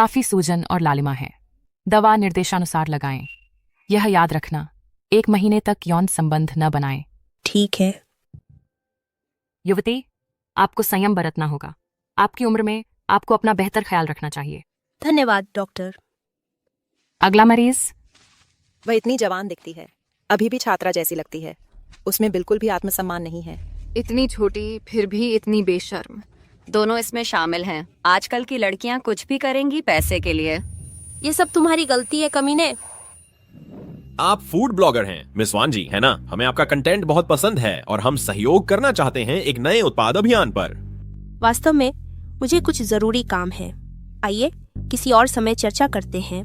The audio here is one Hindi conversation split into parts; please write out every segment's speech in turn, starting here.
काफी सूजन और लालिमा है। दवा निर्देशानुसार लगाएं। यह याद रखना, 1 महीने तक यौन संबंध न बनाएं। ठीक है। युवती, आपको संयम बरतना होगा। आपकी उम्र में आपको अपना बेहतर ख्याल रखना चाहिए। धन्यवाद डॉक्टर। अगला मरीज। वह इतनी जवान दिखती है, अभी भी छात्रा जैसी लगती है। उसमें बिल्कुल भी आत्मसम्मान नहीं है। इतनी छोटी फिर भी इतनी बेशर्म। दोनों इसमें शामिल हैं। आजकल की लड़कियां कुछ भी करेंगी पैसे के लिए। ये सब तुम्हारी गलती है कमीने। आप फूड ब्लॉगर हैं मिस वान जी, है ना? हमें आपका कंटेंट बहुत पसंद है और हम सहयोग करना चाहते हैं एक नए उत्पाद अभियान पर। वास्तव में मुझे कुछ जरूरी काम है। आइए किसी और समय चर्चा करते हैं।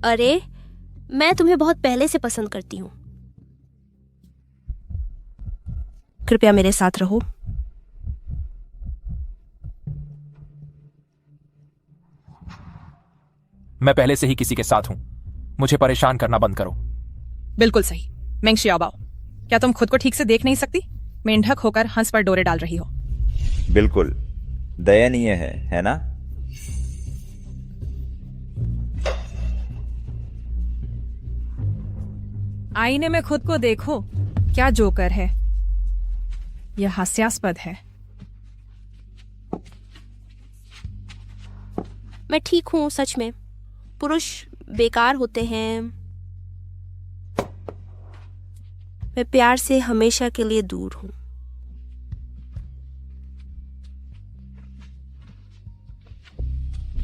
अरे, मैं तुम्हें बहुत पहले से पसंद करती हूँ। कृपया मेरे साथ रहो। मैं पहले से ही किसी के साथ हूं। मुझे परेशान करना बंद करो। बिल्कुल सही। मेंग शियाओबाओ, क्या तुम खुद को ठीक से देख नहीं सकती? मेंढक होकर हंस पर डोरे डाल रही हो। बिल्कुल दयनीय है ना? आईने में खुद को देखो, क्या जोकर है। यह हास्यास्पद है। मैं ठीक हूँ, सच में। पुरुष बेकार होते हैं। मैं प्यार से हमेशा के लिए दूर हूँ।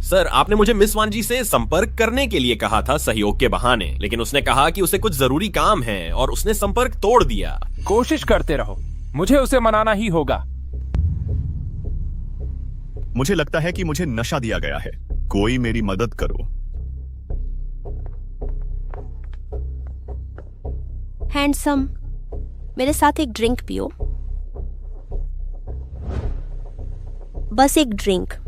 सर, आपने मुझे मिस वान जी से संपर्क करने के लिए कहा था सहयोग के बहाने, लेकिन उसने कहा कि उसे कुछ जरूरी काम है और उसने संपर्क तोड़ दिया। कोशिश करते रहो, मुझे उसे मनाना ही होगा। मुझे लगता है कि मुझे नशा दिया गया है। कोई मेरी मदद करो। हैंडसम, मेरे साथ एक ड्रिंक पियो। बस एक ड्रिंक।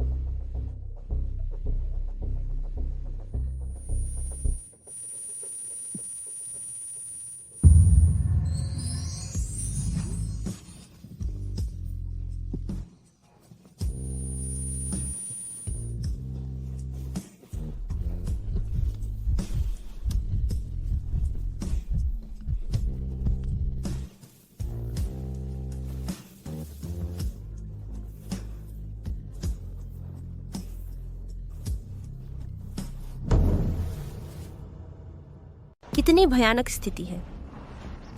कितनी भयानक स्थिति है।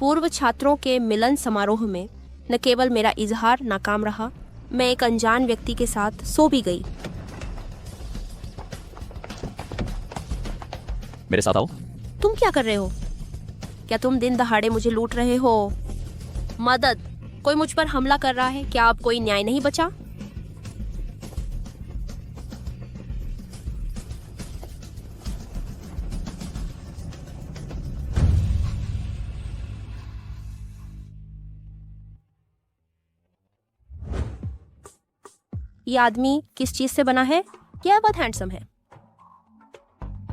पूर्व छात्रों के मिलन समारोह में न केवल मेरा इजहार नाकाम रहा, मैं एक अनजान व्यक्ति के साथ सो भी गई। मेरे साथ आओ। तुम क्या कर रहे हो? क्या तुम दिन दहाड़े मुझे लूट रहे हो? मदद! कोई मुझ पर हमला कर रहा है। क्या अब कोई न्याय नहीं बचा? ये आदमी किस चीज से बना है? यह बहुत हैंडसम है।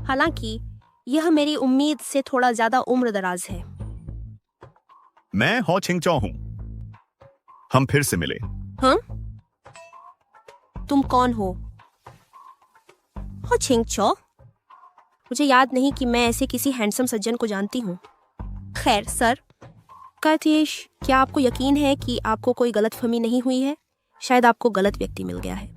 हालांकि यह मेरी उम्मीद से थोड़ा ज्यादा उम्र दराज है। मैं हो छिंगचो हूं। हम फिर से मिले। हाँ? तुम कौन हो? हो छिंगचो? मुझे याद नहीं कि मैं ऐसे किसी हैंडसम सज्जन को जानती हूँ। खैर सर, कातिश, क्या आपको यकीन है कि आपको कोई गलतफहमी नहीं हुई है? शायद आपको गलत व्यक्ति मिल गया है।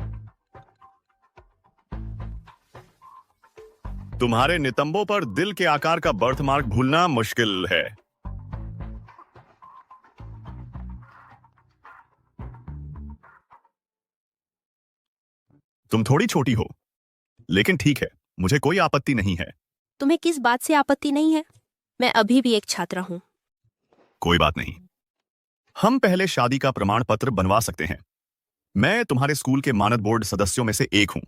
तुम्हारे नितंबों पर दिल के आकार का बर्थमार्क भूलना मुश्किल है। तुम थोड़ी छोटी हो, लेकिन ठीक है, मुझे कोई आपत्ति नहीं है। तुम्हें किस बात से आपत्ति नहीं है? मैं अभी भी एक छात्रा हूं। कोई बात नहीं, हम पहले शादी का प्रमाण पत्र बनवा सकते हैं। मैं तुम्हारे स्कूल के मानद बोर्ड सदस्यों में से एक हूं।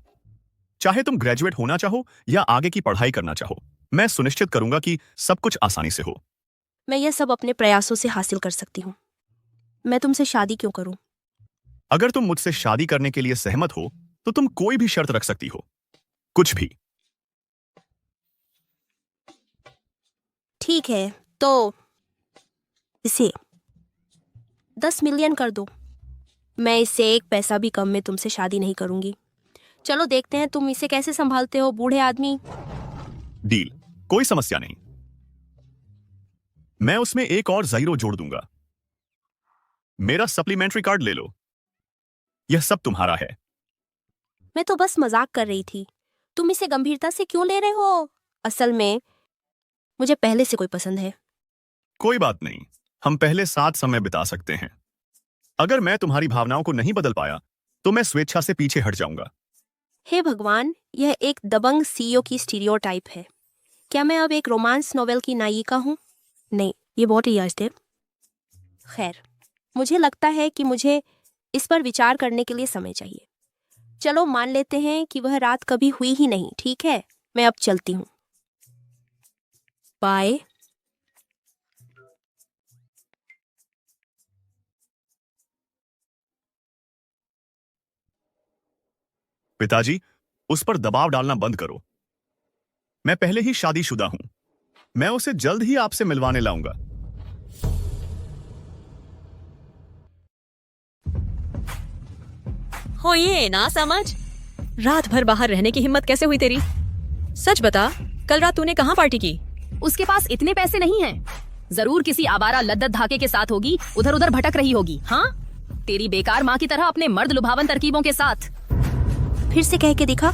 चाहे तुम ग्रेजुएट होना चाहो या आगे की पढ़ाई करना चाहो, मैं सुनिश्चित करूंगा कि सब कुछ आसानी से हो। मैं यह सब अपने प्रयासों से हासिल कर सकती हूँ। मैं तुमसे शादी क्यों करूं? अगर तुम मुझसे शादी करने के लिए सहमत हो तो तुम कोई भी शर्त रख सकती हो, कुछ भी। ठीक है, तो इसे 10 मिलियन कर दो। मैं इससे एक पैसा भी कम में तुमसे शादी नहीं करूंगी। चलो देखते हैं तुम इसे कैसे संभालते हो, बूढ़े आदमी। डील, कोई समस्या नहीं। मैं उसमें एक और ज़ीरो जोड़ दूंगा। मेरा सप्लीमेंट्री कार्ड ले लो। यह सब तुम्हारा है। मैं तो बस मजाक कर रही थी। तुम इसे गंभीरता से क्यों ले रहे हो? असल में मुझे पहले से कोई पसंद है। कोई बात नहीं, हम पहले साथ समय बिता सकते हैं। अगर मैं तुम्हारी भावनाओं को नहीं बदल पाया तो मैं स्वेच्छा से पीछे हट जाऊंगा। हे भगवान, यह एक दबंग सीईओ की स्टीरियोटाइप है। क्या मैं अब एक रोमांस नोवेल की नायिका हूँ? नहीं, ये बहुत ही अजब। खैर, मुझे लगता है कि मुझे इस पर विचार करने के लिए समय चाहिए। चलो मान लेते हैं कि वह रात कभी हुई ही नहीं। ठीक है, मैं अब चलती हूँ। बाय। पिताजी, उस पर दबाव डालना बंद करो। मैं पहले ही शादीशुदा हूं। मैं उसे जल्द ही आपसे मिलवाने लाऊंगा। हो ये ना समझ, रात भर बाहर रहने की हिम्मत कैसे हुई तेरी? सच बता, कल रात तूने कहाँ पार्टी की? उसके पास इतने पैसे नहीं हैं। जरूर किसी आवारा लद्दत धाके के साथ होगी, उधर उधर भटक रही होगी। हाँ, तेरी बेकार माँ की तरह अपने मर्द लुभावन तरकीबों के साथ। फिर से कह के दिखा,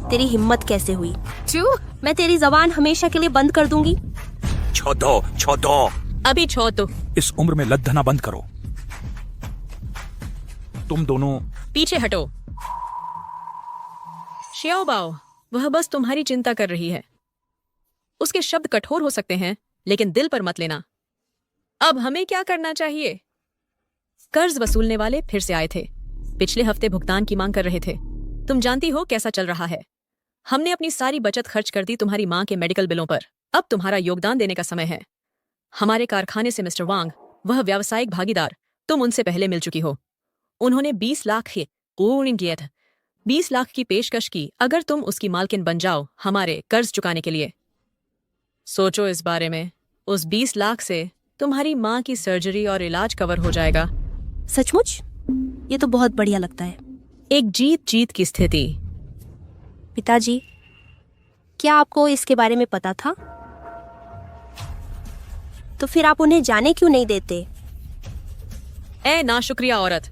तेरी हिम्मत कैसे हुई? चू, मैं तेरी जबान हमेशा के लिए बंद कर दूंगी। छोड़ो। अभी छो तो इस उम्र में लद्दना बंद करो। तुम दोनों पीछे हटो। श्याओबाओ, वह बस तुम्हारी चिंता कर रही है। उसके शब्द कठोर हो सकते हैं, लेकिन दिल पर मत लेना। अब हमें क्या करना चाहिए? कर्ज वसूलने वाले फिर से आए थे। पिछले हफ्ते भुगतान की मांग कर रहे थे। तुम जानती हो कैसा चल रहा है। हमने अपनी सारी बचत खर्च कर दी तुम्हारी मां के मेडिकल बिलों पर। अब तुम्हारा योगदान देने का समय है। हमारे कारखाने से मिस्टर वांग, वह व्यावसायिक भागीदार, तुम उनसे पहले मिल चुकी हो। उन्होंने 20 लाख 20 लाख की पेशकश की अगर तुम उसकी मालकिन बन जाओ हमारे कर्ज चुकाने के लिए। सोचो इस बारे में। उस 20 लाख से तुम्हारी मां की सर्जरी और इलाज कवर हो जाएगा। सचमुच? ये तो बहुत बढ़िया लगता है। एक जीत जीत की स्थिति। पिताजी, क्या आपको इसके बारे में पता था? तो फिर आप उन्हें जाने क्यों नहीं देते? ए नाशुक्रिया औरत,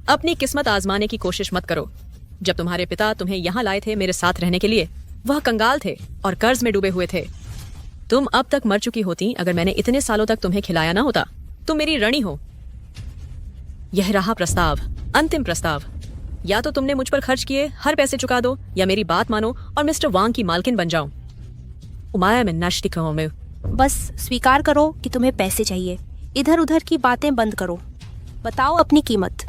अपनी किस्मत आजमाने की कोशिश मत करो। जब तुम्हारे पिता तुम्हें यहाँ लाए थे मेरे साथ रहने के लिए, वह कंगाल थे और कर्ज में डूबे हुए थे। तुम अब तक मर चुकी होती अगर मैंने इतने सालों तक तुम्हें खिलाया ना होता। तुम मेरी रणी हो। यह रहा प्रस्ताव, अंतिम प्रस्ताव। या तो तुमने मुझ पर खर्च किए हर पैसे चुका दो, या मेरी बात मानो और मिस्टर वांग की मालकिन बन जाओ। उमाया में नष्ट में बस स्वीकार करो कि तुम्हें पैसे चाहिए। इधर उधर की बातें बंद करो। बताओ अपनी कीमत।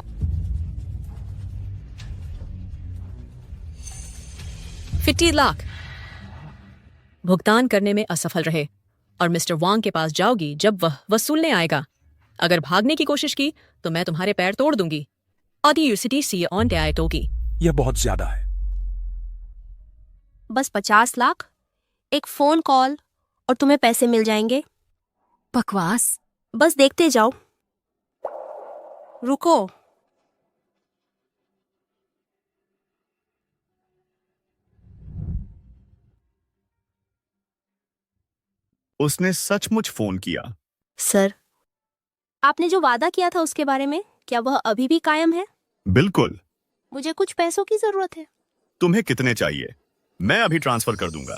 50 लाख। भुगतान करने में असफल रहे और मिस्टर वांग के पास जाओगी जब वह वसूलने आएगा। अगर भागने की कोशिश की तो मैं तुम्हारे पैर तोड़ दूंगी। यह बहुत ज्यादा है। बस 50 लाख, एक फोन कॉल और तुम्हें पैसे मिल जाएंगे। बकवास। बस देखते जाओ। रुको। उसने सचमुच फोन किया। सर, आपने जो वादा किया था उसके बारे में, क्या वह अभी भी कायम है? बिल्कुल। मुझे कुछ पैसों की जरूरत है। तुम्हें कितने चाहिए? मैं अभी ट्रांसफर कर दूंगा।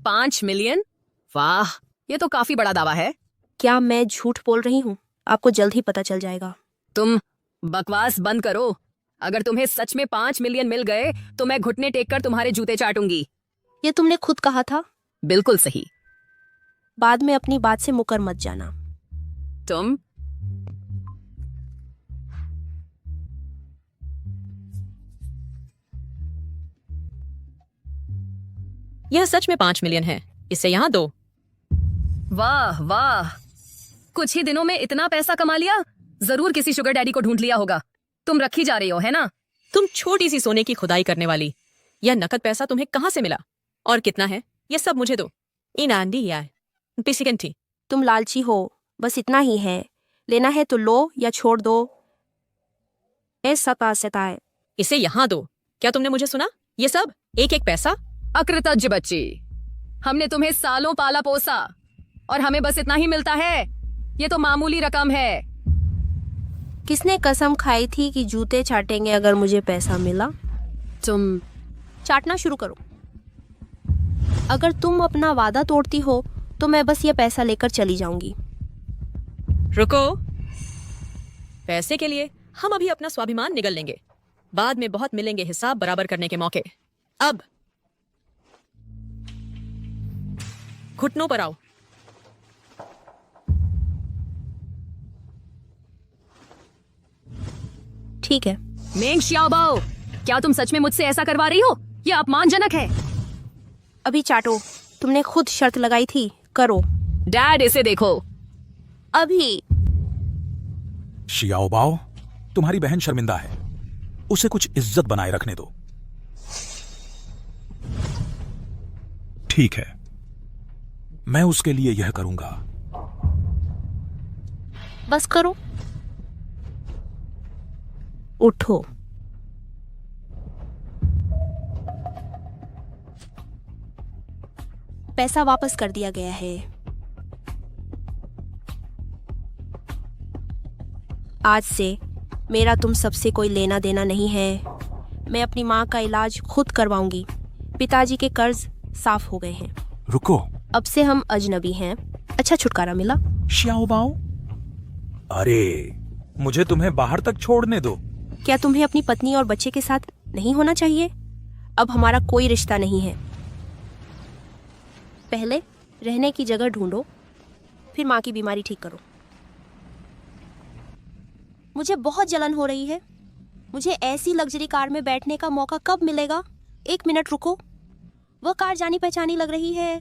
5 मिलियन? वाह, ये तो काफी बड़ा दावा है। क्या मैं झूठ बोल रही हूँ? आपको जल्द ही पता चल जाएगा। तुम बकवास बंद करो। अगर तुम्हें सच में 5 मिलियन मिल गए तो मैं घुटने टेक कर तुम्हारे जूते चाटूंगी। ये तुमने खुद कहा था। बिल्कुल सही। बाद में अपनी बात से मुकर मत जाना। तुम यह सच में 5 मिलियन है। इसे यहाँ दो। वाह वाह, कुछ ही दिनों में इतना पैसा कमा लिया। जरूर किसी शुगर डैडी को ढूंढ लिया होगा। तुम रखी जा रही हो, है ना? तुम छोटी सी सोने की खुदाई करने वाली। यह नकद पैसा तुम्हें कहाँ से मिला और कितना है ये सब मुझे दो। इन आंधी या पिसिकंठी। तुम लालची हो, बस इतना ही है। लेना है तो लो या छोड़ दो। ऐसा है। इसे यहाँ दो। क्या तुमने मुझे सुना? ये सब एक एक पैसा। अकृतज्ञ बच्ची, हमने तुम्हें सालों पाला पोसा और हमें बस इतना ही मिलता है। ये तो मामूली रकम है। किसने कसम खाई थी कि जूते चाटेंगे अगर मुझे पैसा मिला? तुम चाटना शुरू करो। अगर तुम अपना वादा तोड़ती हो तो मैं बस ये पैसा लेकर चली जाऊंगी। रुको। पैसे के लिए हम अभी अपना स्वाभिमान निगल लेंगे। बाद में बहुत मिलेंगे हिसाब बराबर करने के मौके। अब घुटनों पर आओ। ठीक है। मेंग श्याओबाओ, क्या तुम सच में मुझसे ऐसा करवा रही हो? यह अपमानजनक है। अभी चाटो। तुमने खुद शर्त लगाई थी, करो। डैड, इसे देखो। अभी। शियाओबाओ, तुम्हारी बहन शर्मिंदा है, उसे कुछ इज्जत बनाए रखने दो। ठीक है, मैं उसके लिए यह करूंगा। बस करो। उठो। पैसा वापस कर दिया गया है। आज से मेरा तुम सबसे कोई लेना देना नहीं है। मैं अपनी माँ का इलाज खुद करवाऊंगी। पिताजी के कर्ज साफ हो गए हैं। रुको। अब से हम अजनबी हैं। अच्छा छुटकारा मिला। श्याओबाओ, अरे मुझे तुम्हें बाहर तक छोड़ने दो। क्या तुम्हें अपनी पत्नी और बच्चे के साथ नहीं होना चाहिए? अब हमारा कोई रिश्ता नहीं है। पहले रहने की जगह ढूंढो, फिर माँ की बीमारी ठीक करो। मुझे बहुत जलन हो रही है। मुझे ऐसी लग्जरी कार में बैठने का मौका कब मिलेगा? 1 मिनट रुको। वह कार जानी पहचानी लग रही है।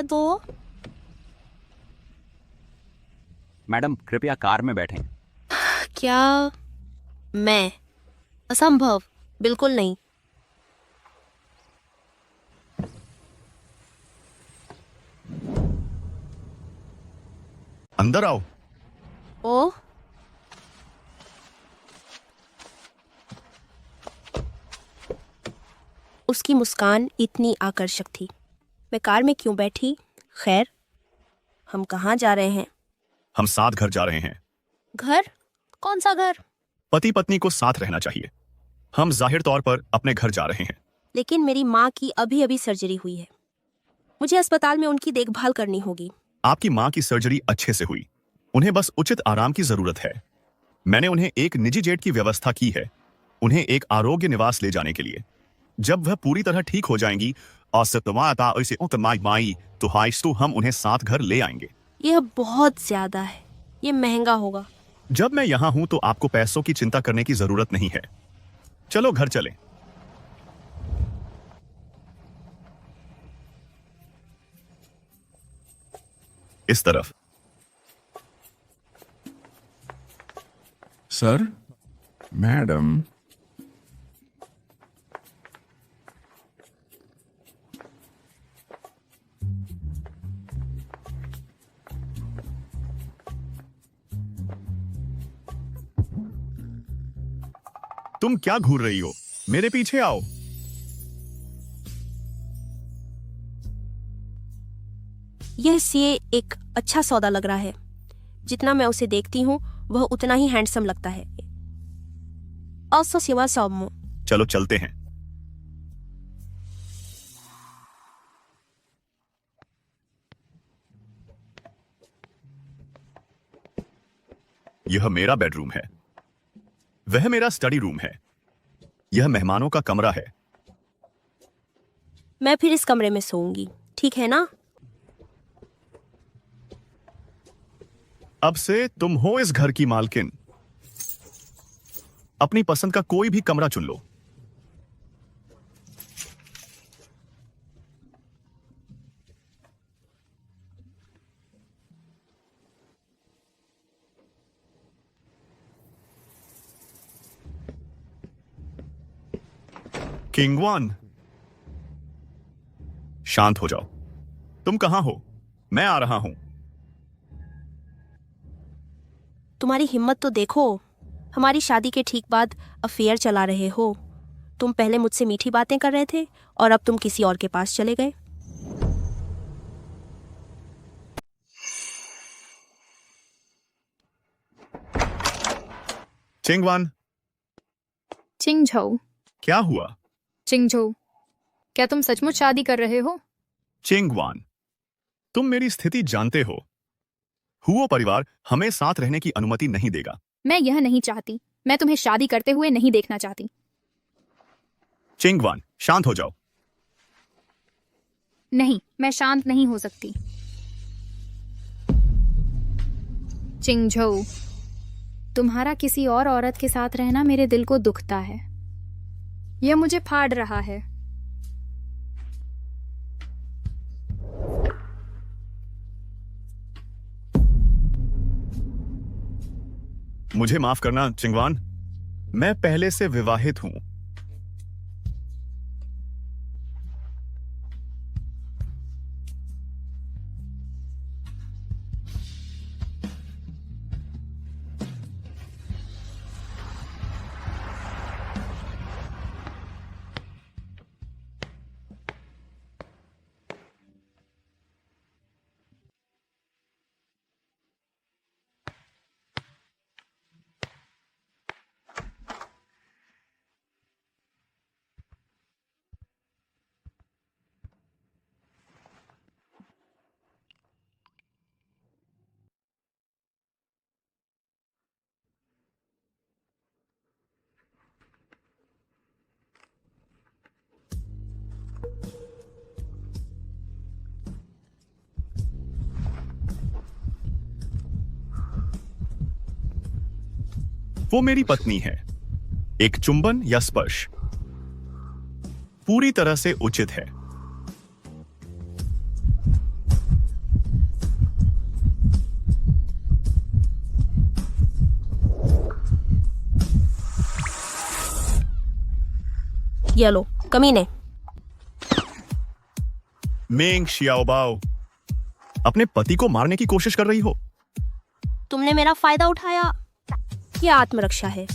दो। मैडम, कृपया कार में बैठें। क्या मैं? असंभव। बिल्कुल नहीं। अंदर आओ। ओ, उसकी मुस्कान इतनी आकर्षक थी। मैं कार में क्यों बैठी? खैर, हम कहाँ जा रहे हैं? हम साथ घर जा रहे हैं। घर? कौन सा घर? पति पत्नी को साथ रहना चाहिए। हम जाहिर तौर पर अपने घर जा रहे हैं। लेकिन मेरी माँ की अभी अभी सर्जरी हुई है। मुझे अस्पताल में उनकी देखभाल करनी होगी। आपकी माँ की सर्जरी अच्छे से हुई। उन्हें बस उचित आराम की जरूरत है। मैंने उन्हें एक निजी जेट की व्यवस्था की है, उन्हें एक आरोग्य निवास ले जाने के लिए। जब वह पूरी तरह ठीक हो जाएंगी तो हम उन्हें साथ घर ले आएंगे। यह बहुत ज्यादा है। यह महंगा होगा। जब मैं यहाँ हूं तो आपको पैसों की चिंता करने की जरूरत नहीं है। चलो घर चलें। इस तरफ। सर, मैडम, तुम क्या घूर रही हो? मेरे पीछे आओ। यह सीए एक अच्छा सौदा लग रहा है। जितना मैं उसे देखती हूँ वह उतना ही हैंडसम लगता है। चलो चलते हैं। यह मेरा बेडरूम है, वह मेरा स्टडी रूम है, यह मेहमानों का कमरा है। मैं फिर इस कमरे में सोऊंगी, ठीक है ना? अब से तुम हो इस घर की मालकिन। अपनी पसंद का कोई भी कमरा चुन लो। किंग वन, शांत हो जाओ। तुम कहां हो? मैं आ रहा हूं। तुम्हारी हिम्मत तो देखो, हमारी शादी के ठीक बाद अफेयर चला रहे हो। तुम पहले मुझसे मीठी बातें कर रहे थे और अब तुम किसी और के पास चले गए। चिंगवान, चिंगझोउ, क्या हुआ? चिंगझोउ, क्या तुम सचमुच शादी कर रहे हो? चिंगवान, तुम मेरी स्थिति जानते हो। हुओ परिवार हमें साथ रहने की अनुमति नहीं देगा। मैं यह नहीं चाहती। मैं तुम्हें शादी करते हुए नहीं देखना चाहती। चिंगवान, शांत हो जाओ। नहीं, मैं शांत नहीं हो सकती। चिंगझोउ, तुम्हारा किसी और औरत के साथ रहना मेरे दिल को दुखता है। यह मुझे फाड़ रहा है। मुझे माफ करना चिंगवान, मैं पहले से विवाहित हूं। वो मेरी पत्नी है। एक चुंबन या स्पर्श पूरी तरह से उचित है। ये लो, कमीने। मेंग शियाओबाओ, अपने पति को मारने की कोशिश कर रही हो? तुमने मेरा फायदा उठाया। यह आत्मरक्षा है।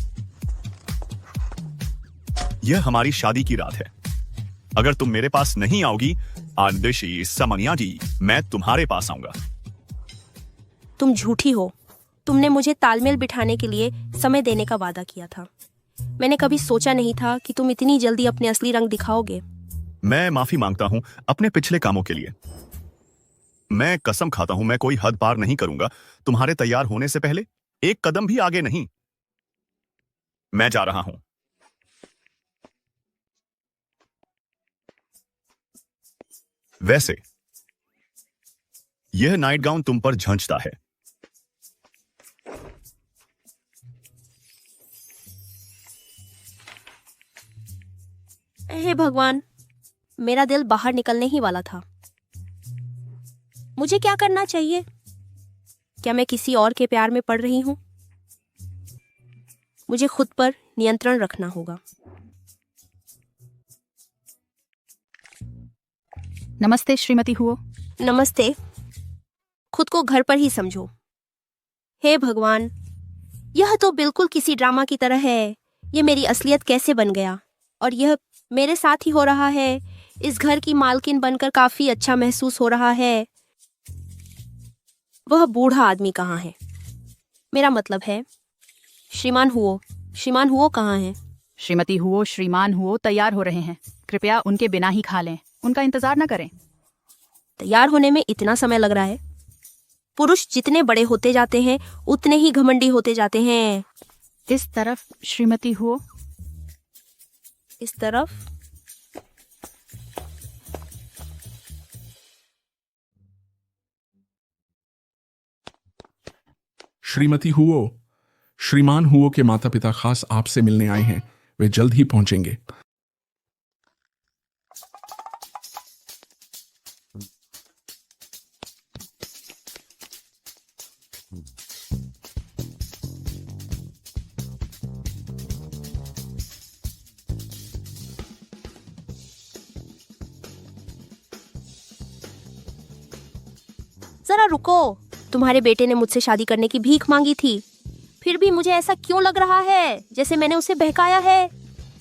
यह हमारी शादी की रात है। अगर तुम मेरे पास नहीं आओगी आंदेशी समनियाजी, मैं तुम्हारे पास आऊंगा। तुम झूठी हो। तुमने मुझे तालमेल बिठाने के लिए समय देने का वादा किया था। मैंने कभी सोचा नहीं था कि तुम इतनी जल्दी अपने असली रंग दिखाओगे। मैं माफी मांगता हूं अपने पिछले कामों के लिए। मैं कसम खाता हूं मैं कोई हद पार नहीं करूंगा तुम्हारे तैयार होने से पहले, एक कदम भी आगे नहीं। मैं जा रहा हूं। वैसे यह नाइट गाउन तुम पर झंझता है। हे भगवान, मेरा दिल बाहर निकलने ही वाला था। मुझे क्या करना चाहिए? क्या मैं किसी और के प्यार में पड़ रही हूं? मुझे खुद पर नियंत्रण रखना होगा। नमस्ते श्रीमती हुओ। नमस्ते। खुद को घर पर ही समझो। हे भगवान, यह तो बिल्कुल किसी ड्रामा की तरह है। यह मेरी असलियत कैसे बन गया? और यह मेरे साथ ही हो रहा है। इस घर की मालकिन बनकर काफी अच्छा महसूस हो रहा है। वह बूढ़ा आदमी कहाँ है? मेरा मतलब है श्रीमान हुओ कहाँ हैं? श्रीमती हुओ, श्रीमान हुओ तैयार हो रहे हैं। कृपया उनके बिना ही खा लें। उनका इंतजार न करें। तैयार होने में इतना समय लग रहा है? पुरुष जितने बड़े होते जाते हैं उतने ही घमंडी होते जाते हैं। इस तरफ श्रीमती हुओ। इस तरफ। श्रीमती हुओ, श्रीमान हुओ के माता पिता खास आपसे मिलने आए हैं। वे जल्द ही पहुंचेंगे। जरा रुको, तुम्हारे बेटे ने मुझसे शादी करने की भीख मांगी थी, फिर भी मुझे ऐसा क्यों लग रहा है जैसे मैंने उसे बहकाया है?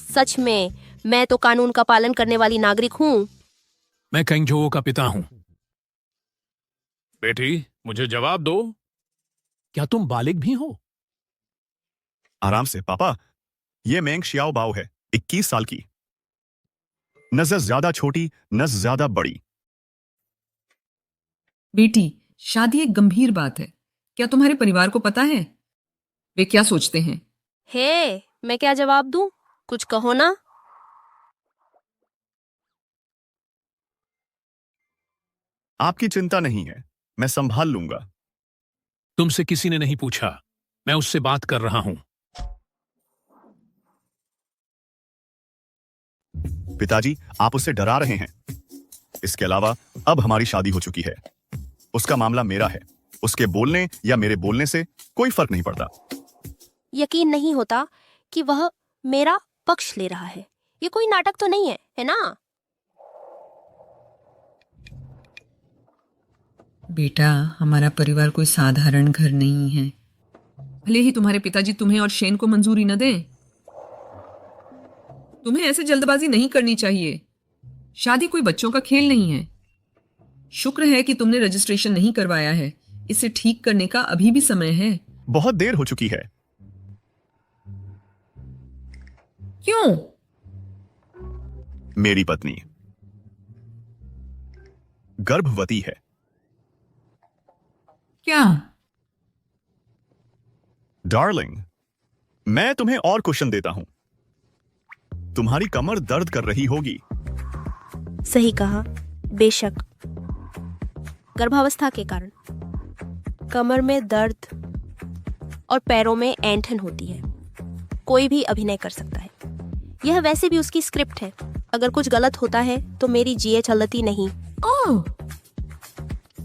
सच में मैं तो कानून का पालन करने वाली नागरिक हूँ। मैं कैंगजो का पिता हूं। बेटी, मुझे जवाब दो, क्या तुम बालिग भी हो? आराम से पापा, ये मेंग शियाओ बाओ है, 21 साल की। न ज्यादा छोटी न ज्यादा बड़ी। बेटी, शादी एक गंभीर बात है। क्या तुम्हारे परिवार को पता है वे क्या सोचते हैं? हे, मैं क्या जवाब दूं? कुछ कहो ना। आपकी चिंता नहीं है, मैं संभाल लूंगा। तुमसे किसी ने नहीं पूछा, मैं उससे बात कर रहा हूं। पिताजी, आप उसे डरा रहे हैं। इसके अलावा अब हमारी शादी हो चुकी है। उसका मामला मेरा है। उसके बोलने या मेरे बोलने से कोई फर्क नहीं पड़ता। यकीन नहीं होता कि वह मेरा पक्ष ले रहा है। ये कोई नाटक तो नहीं है ना? बेटा, हमारा परिवार कोई साधारण घर नहीं है। भले ही तुम्हारे पिताजी तुम्हें और शेन को मंजूरी न दें, तुम्हें ऐसे जल्दबाजी नहीं करनी चाहिए। शादी कोई बच्चों का खेल नहीं है। शुक्र है कि तुमने रजिस्ट्रेशन नहीं करवाया है। इसे ठीक करने का अभी भी समय है। बहुत देर हो चुकी है। क्यों? मेरी पत्नी गर्भवती है। क्या? डार्लिंग, मैं तुम्हें और क्वेश्चन देता हूं। तुम्हारी कमर दर्द कर रही होगी। सही कहा, बेशक। गर्भावस्था के कारण कमर में दर्द और पैरों में ऐंठन होती है। कोई भी अभिनय कर सकता है। यह वैसे भी उसकी स्क्रिप्ट है। अगर कुछ गलत होता है तो मेरी जीए चलती नहीं। ओह,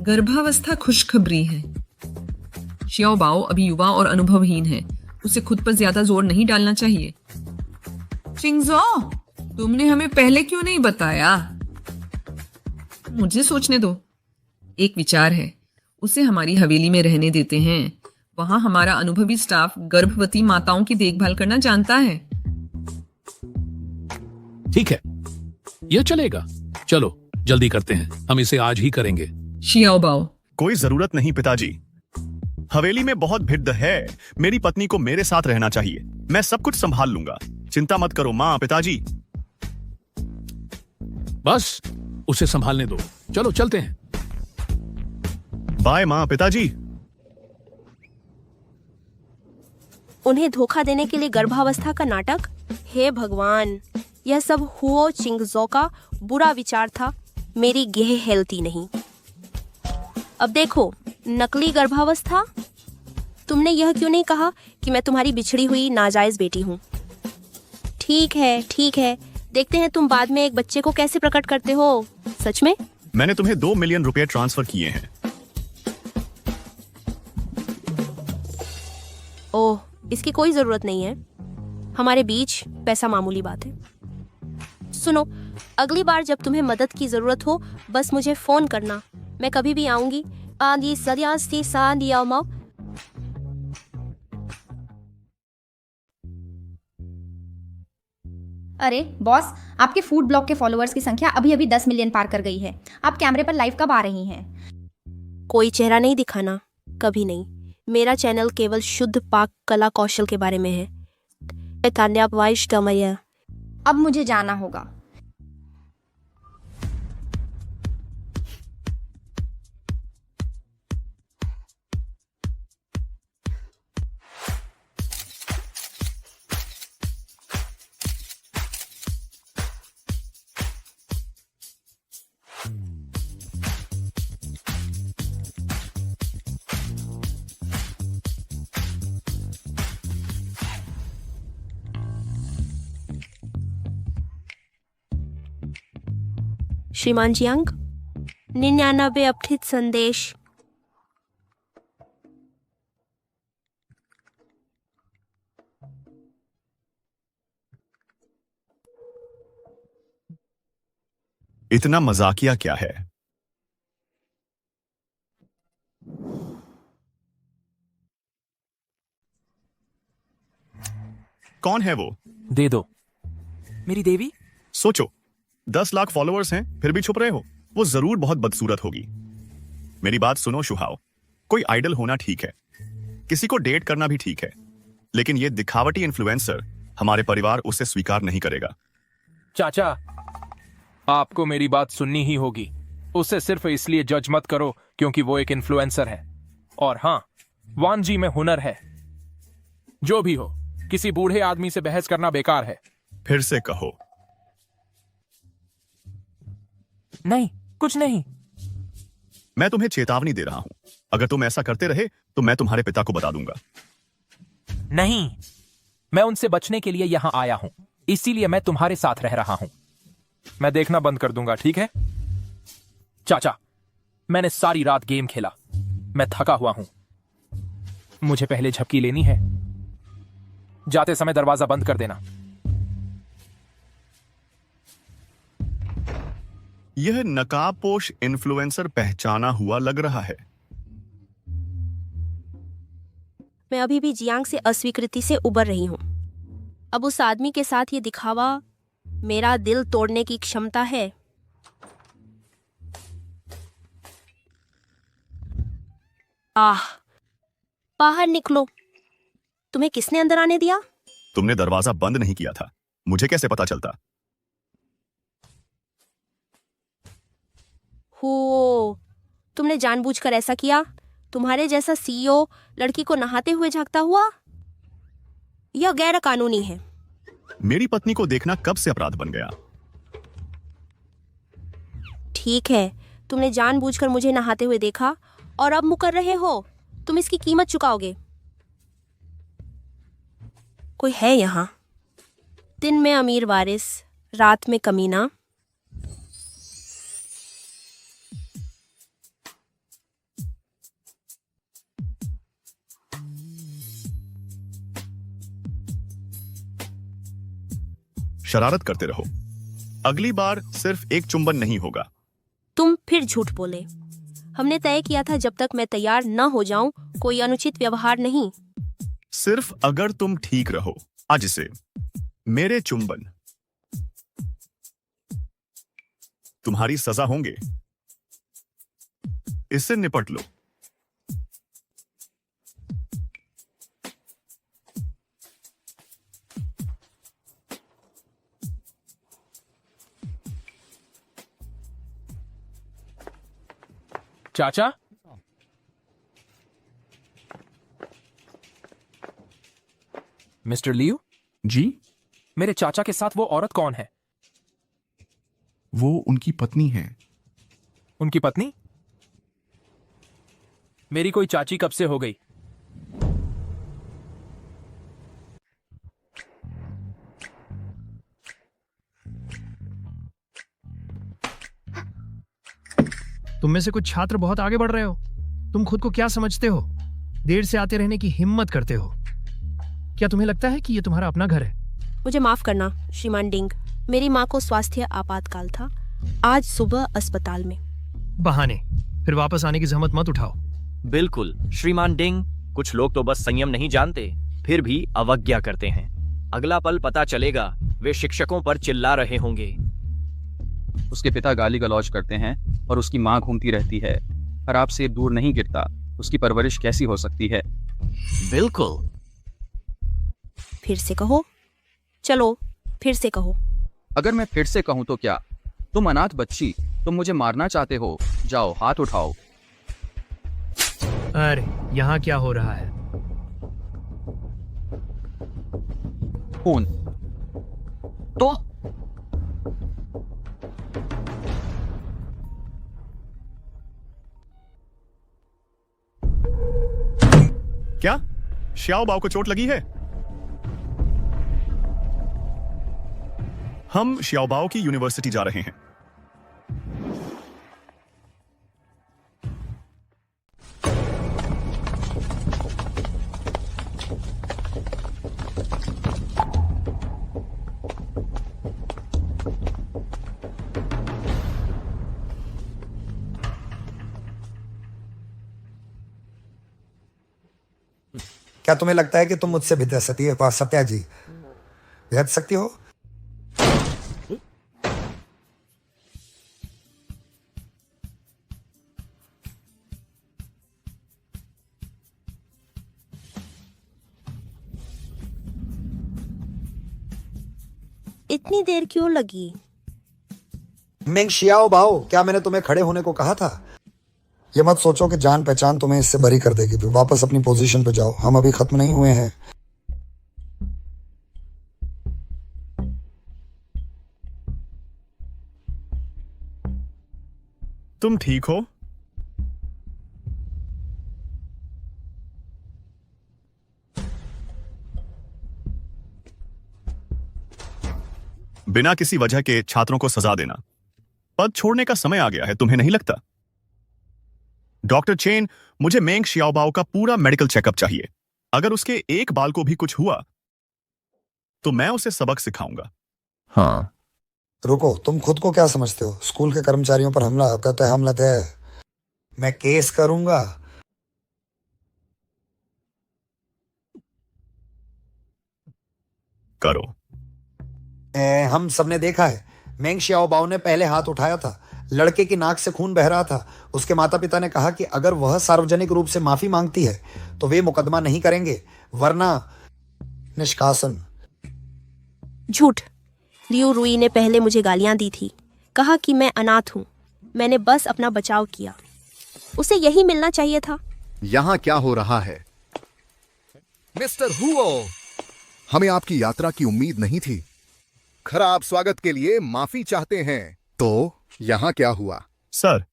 गर्भावस्था खुशखबरी है। शियाओ बाओ अभी युवा और अनुभवहीन है। उसे खुद पर ज्यादा जोर नहीं डालना चाहिए। चिंगजो, तुमने हमें पहले क्यों नहीं बताया? मुझे सोचने दो। एक विचार है, उसे हमारी हवेली में रहने देते हैं। वहां हमारा अनुभवी स्टाफ गर्भवती माताओं की देखभाल करना जानता है। ठीक है, यह चलेगा। चलो जल्दी करते हैं, हम इसे आज ही करेंगे। शियाओ बाओ, कोई जरूरत नहीं पिताजी। हवेली में बहुत भिड़ है। मेरी पत्नी को मेरे साथ रहना चाहिए। मैं सब कुछ संभाल लूंगा। चिंता मत करो माँ। पिताजी, बस उसे संभालने दो। चलो चलते हैं। बाय माँ। पिताजी, उन्हें धोखा देने के लिए गर्भावस्था का नाटक? हे भगवान, यह सब हुओ चिंगजो का बुरा विचार था, मेरी गेह हेल्थी नहीं। अब देखो, नकली गर्भावस्था। तुमने यह क्यों नहीं कहा कि मैं तुम्हारी बिछड़ी हुई नाजायज बेटी हूँ? ठीक है, देखते हैं तुम बाद में एक बच्चे को कैसे प्रकट करते हो। सच में? मैंने तुम्हें 2 मिलियन रुपए ट्रांसफर किए हैं। ओह, इसकी कोई जरूरत नहीं है। हमारे बीच पैसा मामूली बात है। सुनो, अगली बार जब तुम्हें मदद की जरूरत हो बस मुझे फोन करना। मैं कभी भी आऊंगी। आंधी सदियास्ती सादिया माओ। अरे बॉस, आपके फूड ब्लॉग के फॉलोअर्स की संख्या अभी अभी 10 मिलियन पार कर गई है। आप कैमरे पर लाइव कब आ रही हैं? कोई चेहरा नहीं दिखाना, कभी नहीं। मेरा चैनल केवल शुद्ध पाक कला कौशल के बारे में है। अब मुझे जाना होगा। श्रीमान जियांग, 99 अपठित संदेश। इतना मजाकिया क्या है? कौन है वो? दे दो। मेरी देवी। सोचो, 10 लाख फॉलोअर्स हैं, फिर भी छुप रहे हो। वो जरूर बहुत बदसूरत होगी। मेरी बात सुनो शुहाओ, कोई आइडल होना ठीक है, किसी को डेट करना भी ठीक है, लेकिन ये दिखावटी इन्फ्लुएंसर हमारे परिवार उसे स्वीकार नहीं करेगा। चाचा, आपको मेरी बात सुननी ही होगी। उसे सिर्फ इसलिए जज मत करो क्योंकि वो एक इन्फ्लुएंसर है। और हाँ, वानजी में हुनर है। जो भी हो, किसी बूढ़े आदमी से बहस करना बेकार है। फिर से कहो। नहीं, कुछ नहीं। मैं तुम्हें चेतावनी दे रहा हूं, अगर तुम ऐसा करते रहे तो मैं तुम्हारे पिता को बता दूंगा। नहीं, मैं उनसे बचने के लिए यहां आया हूं, इसीलिए मैं तुम्हारे साथ रह रहा हूं। मैं देखना बंद कर दूंगा, ठीक है? चाचा, मैंने सारी रात गेम खेला, मैं थका हुआ हूं। मुझे पहले झपकी लेनी है। जाते समय दरवाजा बंद कर देना। यह नकाबपोश इन्फ्लुएंसर पहचाना हुआ लग रहा है। मैं अभी भी जियांग से अस्वीकृति से उबर रही हूं। अब उस आदमी के साथ ये दिखावा मेरा दिल तोड़ने की क्षमता है। बाहर निकलो। तुम्हें किसने अंदर आने दिया? तुमने दरवाजा बंद नहीं किया था, मुझे कैसे पता चलता? हो, तुमने जानबूझकर ऐसा किया? तुम्हारे जैसा सीईओ लड़की को नहाते हुए झांकता हुआ? यह गैर कानूनी है। मेरी पत्नी को देखना कब से अपराध बन गया? ठीक है, तुमने जानबूझकर मुझे नहाते हुए देखा और अब मुकर रहे हो। तुम इसकी कीमत चुकाओगे। कोई है यहाँ? दिन में अमीर वारिस, रात में कमीना। शरारत करते रहो, अगली बार सिर्फ एक चुंबन नहीं होगा। तुम फिर झूठ बोले। हमने तय किया था जब तक मैं तैयार न हो जाऊं कोई अनुचित व्यवहार नहीं। सिर्फ अगर तुम ठीक रहो। आज से मेरे चुंबन तुम्हारी सजा होंगे। इससे निपट लो। चाचा, मिस्टर लियू जी। मेरे चाचा के साथ वो औरत कौन है? वो उनकी पत्नी है। उनकी पत्नी? मेरी कोई चाची कब से हो गई। तुम में से कुछ छात्र बहुत आगे बढ़ रहे हो। तुम खुद को क्या समझते हो? देर से आते रहने की हिम्मत करते हो। क्या तुम्हें लगता है कि ये तुम्हारा अपना घर है? मुझे माफ करना श्रीमान डिंग, मेरी माँ को स्वास्थ्य आपातकाल था। आज सुबह अस्पताल में। बहाने, फिर वापस आने की जहमत मत उठाओ। बिल्कुल श्रीमान डिंग, कुछ लोग तो बस संयम नहीं जानते, फिर भी अवज्ञा करते हैं। अगला पल पता चलेगा वे शिक्षकों पर चिल्ला रहे होंगे। उसके पिता गाली गलौज करते हैं और उसकी माँ घूमती रहती है। खराब सेब दूर नहीं गिरता। उसकी परवरिश कैसी हो सकती है? बिल्कुल। फिर से कहो। चलो फिर से कहो। अगर मैं फिर से कहूँ तो क्या? तुम अनाथ बच्ची, तुम मुझे मारना चाहते हो? जाओ हाथ उठाओ। अरे यहाँ क्या हो रहा है? खून। तो क्या श्याओ बाओ को चोट लगी है? हम श्याओ बाओ की यूनिवर्सिटी जा रहे हैं। क्या तुम्हें लगता है कि तुम मुझसे भिद्र सती है? सत्या जी, भेज सकती हो? इतनी देर क्यों लगी? मेंग शियाओ बाओ, क्या मैंने तुम्हें खड़े होने को कहा था? ये मत सोचो कि जान पहचान तुम्हें इससे बरी कर देगी। फिर वापस अपनी पोजीशन पे जाओ, हम अभी खत्म नहीं हुए हैं। तुम ठीक हो? बिना किसी वजह के छात्रों को सजा देना, पद छोड़ने का समय आ गया है, तुम्हें नहीं लगता? डॉक्टर चेन, मुझे मेंग शियाओबाओ का पूरा मेडिकल चेकअप चाहिए। अगर उसके एक बाल को भी कुछ हुआ तो मैं उसे सबक सिखाऊंगा। हाँ। रुको, तुम खुद को क्या समझते हो? स्कूल के कर्मचारियों पर हमला कहते हैं हमला है। मैं केस करूंगा। करो। हम सबने देखा है, मेंग शियाओबाओ ने पहले हाथ उठाया था। लड़के की नाक से खून बह रहा था। उसके माता पिता ने कहा कि अगर वह सार्वजनिक रूप से माफी मांगती है तो वे मुकदमा नहीं करेंगे, वरना निष्कासन। झूठ। लियू रुई ने पहले मुझे गालियां दी थी, कहा कि मैं अनाथ हूं। मैंने बस अपना बचाव किया। उसे यही मिलना चाहिए था। यहाँ क्या हो रहा है? मिस्टर हुओ, हमें आपकी यात्रा की उम्मीद नहीं थी। खराब स्वागत के लिए माफी चाहते हैं। तो यहाँ क्या हुआ? सर,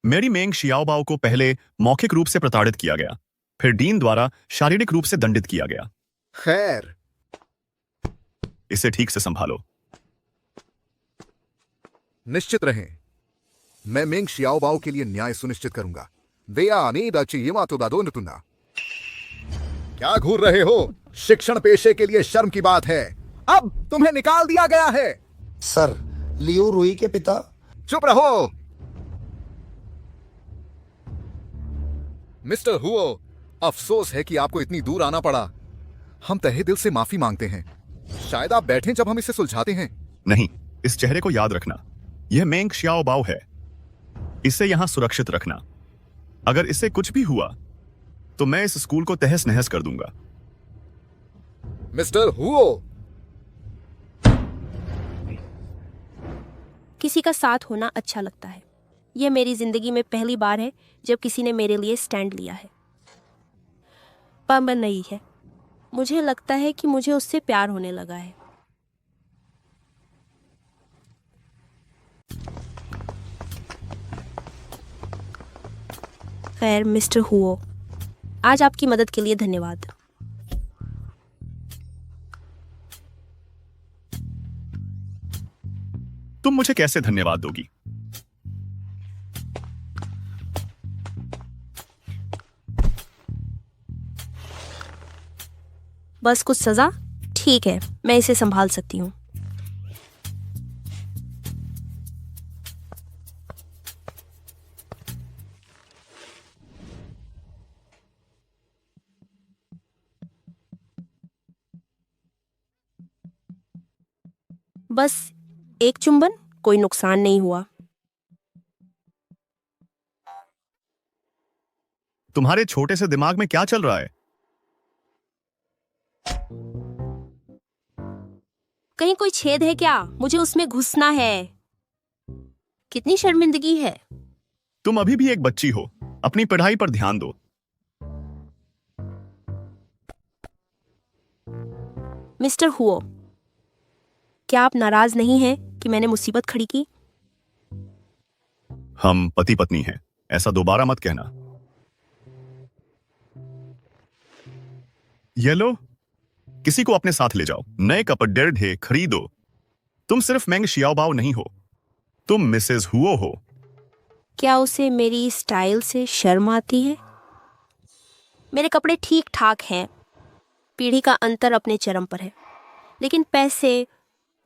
मेरी मेंग शियाओबाओ को पहले मौखिक रूप से प्रताड़ित किया गया, फिर डीन द्वारा शारीरिक रूप से दंडित किया गया। खैर, इसे ठीक से संभालो। निश्चित रहें, मैं मेंग शियाओबाओ के लिए न्याय सुनिश्चित करूंगा। क्या घूर रहे हो? शिक्षण पेशे के लिए शर्म की बात है। अब तुम्हें निकाल दिया गया है। सर, लियू रुई के पिता। चुप रहो। मिस्टर हुओ, अफसोस है कि आपको इतनी दूर आना पड़ा। हम तहे दिल से माफी मांगते हैं। शायद आप बैठें जब हम इसे सुलझाते हैं। नहीं, इस चेहरे को याद रखना। यह मेंग शियाओबाओ है। इसे यहां सुरक्षित रखना। अगर इसे कुछ भी हुआ तो मैं इस स्कूल को तहस नहस कर दूंगा। मिस्टर हुओ, किसी का साथ होना अच्छा लगता है। यह मेरी जिंदगी में पहली बार है जब किसी ने मेरे लिए स्टैंड लिया है। पर नहीं है, मुझे लगता है कि मुझे उससे प्यार होने लगा है। खैर मिस्टर हुओ, आज आपकी मदद के लिए धन्यवाद। तुम मुझे कैसे धन्यवाद दोगी? बस कुछ सजा? ठीक है, मैं इसे संभाल सकती हूँ। बस एक चुंबन, कोई नुकसान नहीं हुआ। तुम्हारे छोटे से दिमाग में क्या चल रहा है? कहीं कोई छेद है क्या? मुझे उसमें घुसना है। कितनी शर्मिंदगी है। तुम अभी भी एक बच्ची हो। अपनी पढ़ाई पर ध्यान दो। मिस्टर हुओ, क्या आप नाराज नहीं हैं कि मैंने मुसीबत खड़ी की? हम पति पत्नी हैं, ऐसा दोबारा मत कहना। ये लो, किसी को अपने साथ ले जाओ। नए कपड़े ढे खरीदो। तुम सिर्फ मेंग शियाओबाओ नहीं हो, तुम मिसेस हुओ हो। क्या उसे मेरी स्टाइल से शर्म आती है? मेरे कपड़े ठीक ठाक हैं। पीढ़ी का अंतर अपने चरम पर है, लेकिन पैसे,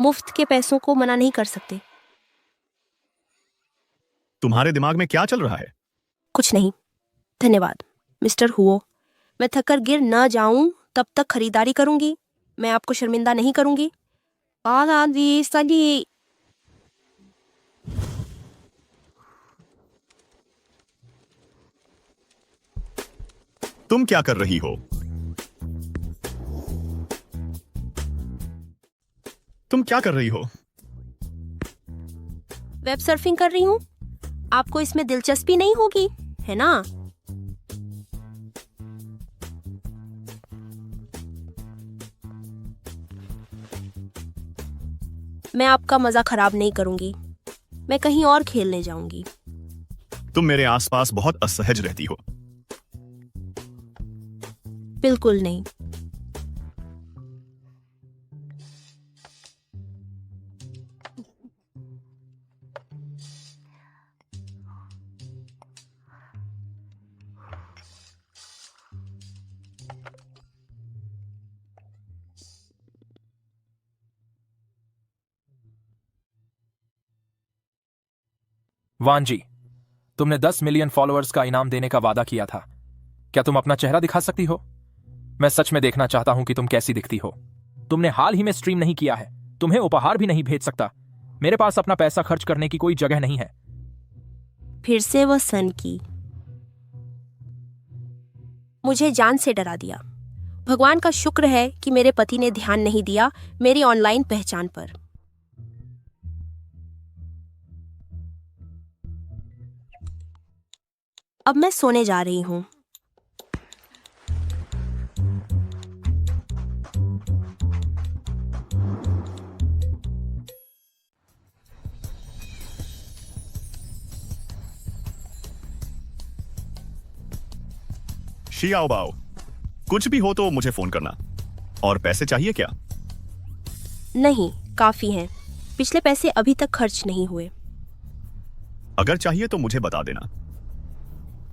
मुफ्त के पैसों को मना नहीं कर सकते। तुम्हारे दिमाग में क्या चल रहा है? कुछ नहीं, धन्यवाद मिस्टर हुओ। मैं थककर गिर न जाऊं तब तक खरीदारी करूंगी। मैं आपको शर्मिंदा नहीं करूंगी। सनी तुम क्या कर रही हो? तुम क्या कर रही हो? वेब सर्फिंग कर रही हूँ। आपको इसमें दिलचस्पी नहीं होगी, है ना? मैं आपका मजा खराब नहीं करूंगी। मैं कहीं और खेलने जाऊंगी। तुम मेरे आसपास बहुत असहज रहती हो। बिल्कुल नहीं। वांजी, तुमने 10 मिलियन फॉलोअर्स का इनाम देने का वादा किया था। क्या तुम अपना चेहरा दिखा सकती हो? मैं सच में देखना चाहता हूं कि तुम कैसी दिखती हो। तुमने हाल ही में स्ट्रीम नहीं किया है, तुम्हें उपहार भी नहीं भेज सकता। मेरे पास अपना पैसा खर्च करने की कोई जगह नहीं है। फिर से वो सन की मुझे जान से डरा दिया। भगवान का शुक्र है कि मेरे पति ने ध्यान नहीं दिया मेरी ऑनलाइन पहचान पर। अब मैं सोने जा रही हूं। शियाओबाओ, कुछ भी हो तो मुझे फोन करना। और पैसे चाहिए क्या? नहीं, काफी हैं। पिछले पैसे अभी तक खर्च नहीं हुए। अगर चाहिए तो मुझे बता देना।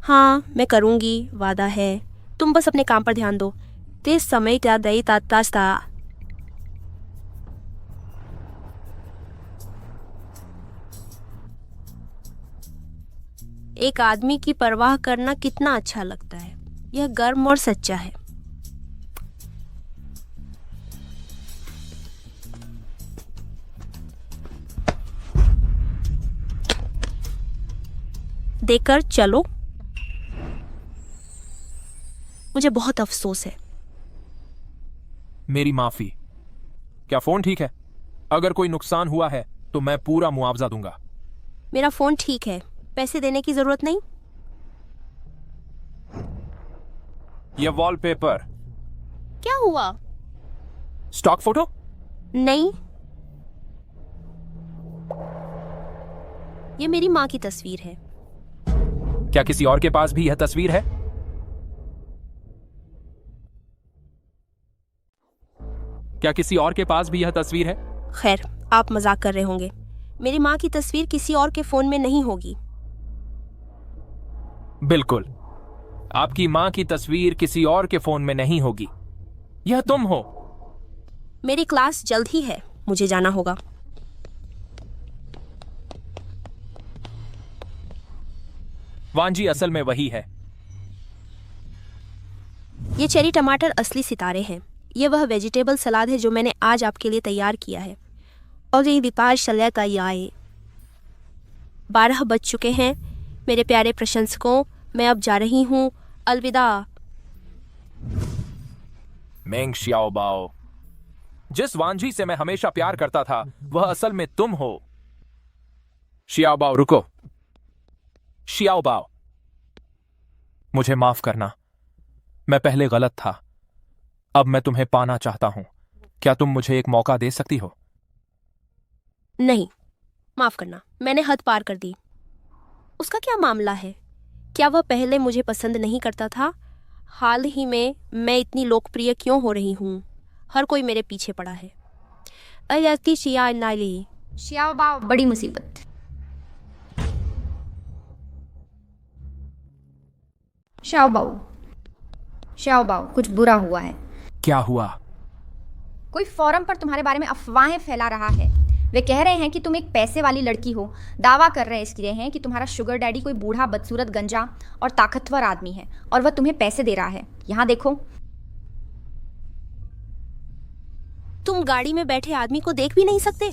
हाँ, मैं करूंगी, वादा है। तुम बस अपने काम पर ध्यान दो। तेज समय क्या दई ताता। एक आदमी की परवाह करना कितना अच्छा लगता है। यह गर्म और सच्चा है। देकर चलो। मुझे बहुत अफसोस है। मेरी माफी। क्या फोन ठीक है? अगर कोई नुकसान हुआ है तो मैं पूरा मुआवजा दूंगा। मेरा फोन ठीक है, पैसे देने की जरूरत नहीं। यह वॉलपेपर। क्या हुआ? Stock photo? नहीं, ये मेरी माँ की तस्वीर है। क्या किसी और के पास भी यह तस्वीर है? क्या किसी और के पास भी यह तस्वीर है? खैर, आप मजाक कर रहे होंगे। मेरी माँ की तस्वीर किसी और के फोन में नहीं होगी। बिल्कुल, आपकी माँ की तस्वीर किसी और के फोन में नहीं होगी। यह तुम हो। मेरी क्लास जल्द ही है, मुझे जाना होगा। वांजी असल में वही है। ये चेरी टमाटर असली सितारे हैं। ये वह वेजिटेबल सलाद है जो मैंने आज आपके लिए तैयार किया है। और ये विपार शल्यता आए 12 बज चुके हैं। मेरे प्यारे प्रशंसकों, मैं अब जा रही हूँ। अलविदा। मेंग शियाओबाओ, जिस वांजी से मैं हमेशा प्यार करता था वह असल में तुम हो। शियाओबाओ रुको। शियाओबाओ, मुझे माफ करना, मैं पहले गलत था। अब मैं तुम्हें पाना चाहता हूं। क्या तुम मुझे एक मौका दे सकती हो? नहीं, माफ करना, मैंने हद पार कर दी। उसका क्या मामला है? क्या वह पहले मुझे पसंद नहीं करता था? हाल ही में मैं इतनी लोकप्रिय क्यों हो रही हूँ? हर कोई मेरे पीछे पड़ा है। शियाओबाओ, बड़ी मुसीबत। शाओबाओ, कुछ बुरा हुआ है। क्या हुआ? कोई फोरम पर तुम्हारे बारे में अफवाहें फैला रहा है। वे कह रहे हैं कि तुम एक पैसे वाली लड़की हो। दावा कर रहे हैं कि तुम्हारा शुगर डैडी कोई बूढ़ा, बदसूरत, गंजा और ताकतवर आदमी है और वह तुम्हें पैसे दे रहा है। यहाँ देखो। तुम गाड़ी में बैठे आदमी को देख भी नहीं सकते?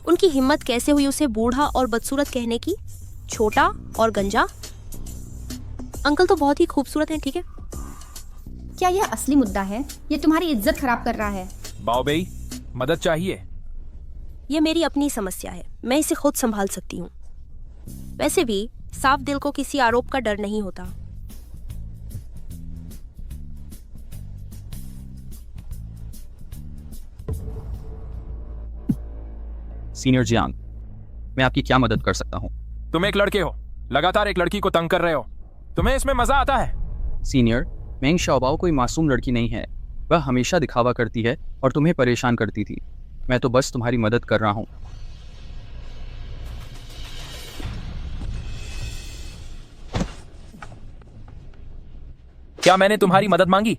उनकी हिम्मत कैसे हुई उसे बूढ़ा और बदसूरत कहने की? छोटा और गंजा। अंकल तो बहुत ही खूबसूरत हैं, ठीक है? क्या यह असली मुद्दा है? ये तुम्हारी इज्जत खराब कर रहा है। बाओबेई, मदद चाहिए? ये मेरी अपनी समस्या है, मैं इसे खुद संभाल सकती हूँ। वैसे भी साफ दिल को किसी आरोप का डर नहीं होता। सीनियर जियांग, मैं आपकी क्या मदद कर सकता हूँ? तुम एक लड़के हो, लगातार एक लड़की को तंग कर रहे हो। तुम्हें इसमें मजा आता है? सीनियर, मेंग शाओबाओ कोई मासूम लड़की नहीं है। वह हमेशा दिखावा करती है और तुम्हें परेशान करती थी। मैं तो बस तुम्हारी मदद कर रहा हूँ। क्या मैंने तुम्हारी मदद मांगी?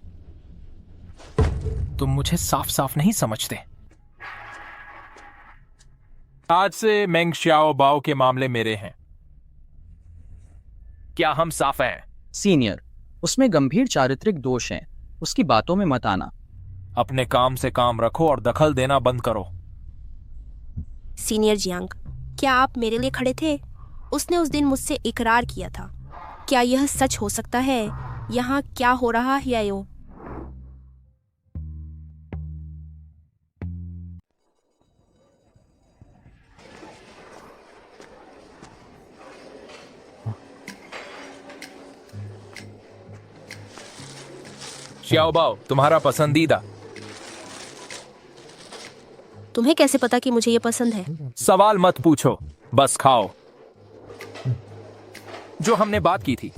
तुम मुझे साफ साफ नहीं समझते। आज से मेंग शाओबाओ के मामले मेरे हैं। क्या हम साफ हैं? सीनियर, उसमें गंभीर चारित्रिक दोष हैं। उसकी बातों में मत आना। अपने काम से काम रखो और दखल देना बंद करो। सीनियर जियांग, क्या आप मेरे लिए खड़े थे? उसने उस दिन मुझसे इकरार किया था। क्या यह सच हो सकता है? यहाँ क्या हो रहा है यायो? शाओबाओ, तुम्हारा पसंदीदा। तुम्हें कैसे पता कि मुझे ये पसंद है? सवाल मत पूछो, बस खाओ। जो हमने बात की थी,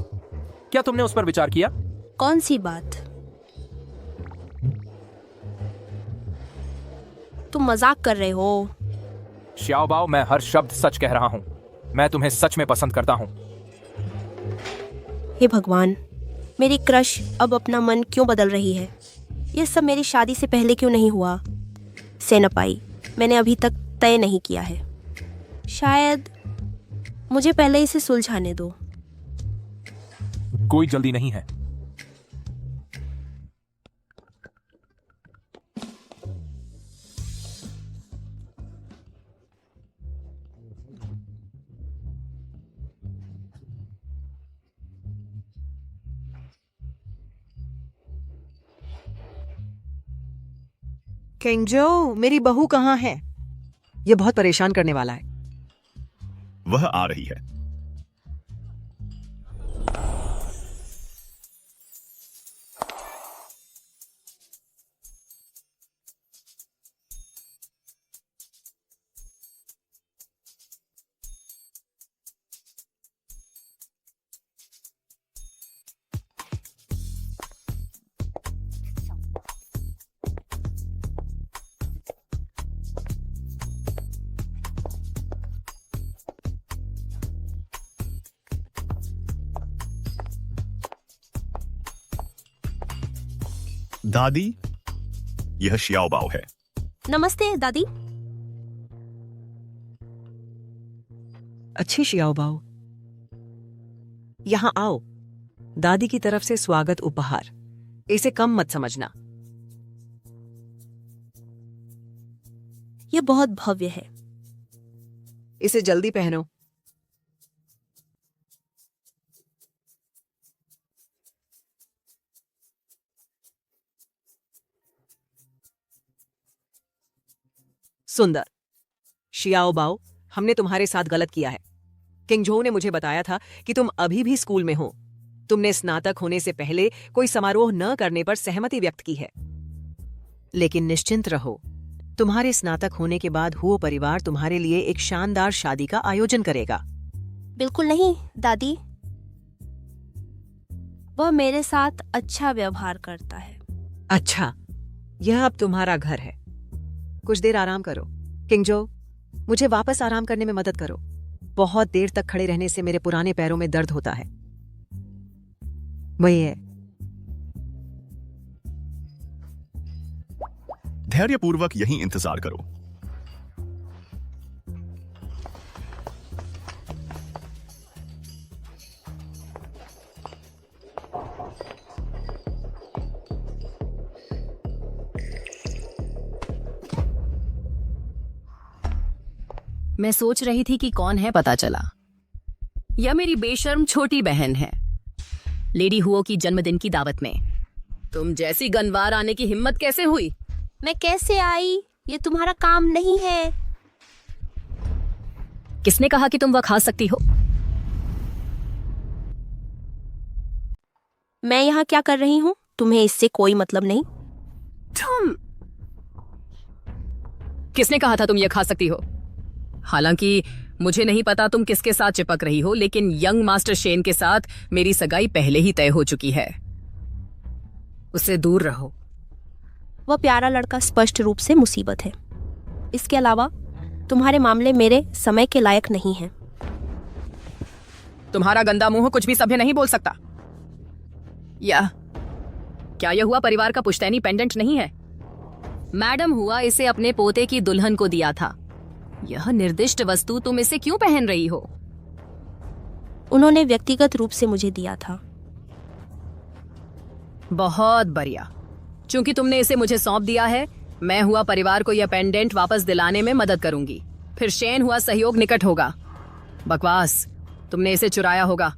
क्या तुमने उस पर विचार किया? कौन सी बात? तुम मजाक कर रहे हो। शाओबाओ, मैं हर शब्द सच कह रहा हूं। मैं तुम्हें सच में पसंद करता हूं। हे भगवान, मेरी क्रश अब अपना मन क्यों बदल रही है? यह सब मेरी शादी से पहले क्यों नहीं हुआ? सेनापाई, मैंने अभी तक तय नहीं किया है। शायद मुझे पहले इसे सुलझाने दो। कोई जल्दी नहीं है। केंगजो, मेरी बहू कहाँ है? यह बहुत परेशान करने वाला है। वह आ रही है। दादी, यह शियाओबाओ है। नमस्ते दादी। अच्छी शियाओबाओ, यहाँ आओ। दादी की तरफ से स्वागत उपहार। इसे कम मत समझना। यह बहुत भव्य है। इसे जल्दी पहनो। सुंदर। शियाओबाओ, हमने तुम्हारे साथ गलत किया है। किंगझोउ ने मुझे बताया था कि तुम अभी भी स्कूल में हो। तुमने स्नातक होने से पहले कोई समारोह न करने पर सहमति व्यक्त की है। लेकिन निश्चिंत रहो, तुम्हारे स्नातक होने के बाद हुओ परिवार तुम्हारे लिए एक शानदार शादी का आयोजन करेगा। बिल्कुल नहीं दादी, वह मेरे साथ अच्छा व्यवहार करता है। अच्छा, यह अब तुम्हारा घर है। कुछ देर आराम करो। किंगझोउ, मुझे वापस आराम करने में मदद करो। बहुत देर तक खड़े रहने से मेरे पुराने पैरों में दर्द होता है। वही है। धैर्यपूर्वक यहीं इंतजार करो। मैं सोच रही थी कि कौन है, पता चला यह मेरी बेशर्म छोटी बहन है। लेडी हुओ की जन्मदिन की दावत में तुम जैसी गनवार आने की हिम्मत कैसे हुई? मैं कैसे आई? ये तुम्हारा काम नहीं है। किसने कहा कि तुम वह खा सकती हो? मैं यहाँ क्या कर रही हूँ तुम्हें इससे कोई मतलब नहीं। तुम किसने कहा था तुम यह खा सकती हो? हालांकि मुझे नहीं पता तुम किसके साथ चिपक रही हो, लेकिन यंग मास्टर शेन के साथ मेरी सगाई पहले ही तय हो चुकी है। उससे दूर रहो। वह प्यारा लड़का स्पष्ट रूप से मुसीबत है। इसके अलावा तुम्हारे मामले मेरे समय के लायक नहीं हैं। तुम्हारा गंदा मुंह कुछ भी सभ्य नहीं बोल सकता। क्या यह हुआ परिवार का पुश्तैनी पेंडेंट नहीं है? मैडम हुआ इसे अपने पोते की दुल्हन को दिया था। यह निर्दिष्ट वस्तु तुम इसे क्यों पहन रही हो? उन्होंने व्यक्तिगत रूप से मुझे दिया था। बहुत बढ़िया। चूंकि तुमने इसे मुझे सौंप दिया है, मैं हुआ परिवार को यह पेंडेंट वापस दिलाने में मदद करूंगी। फिर शेन हुआ सहयोग निकट होगा। बकवास, तुमने इसे चुराया होगा।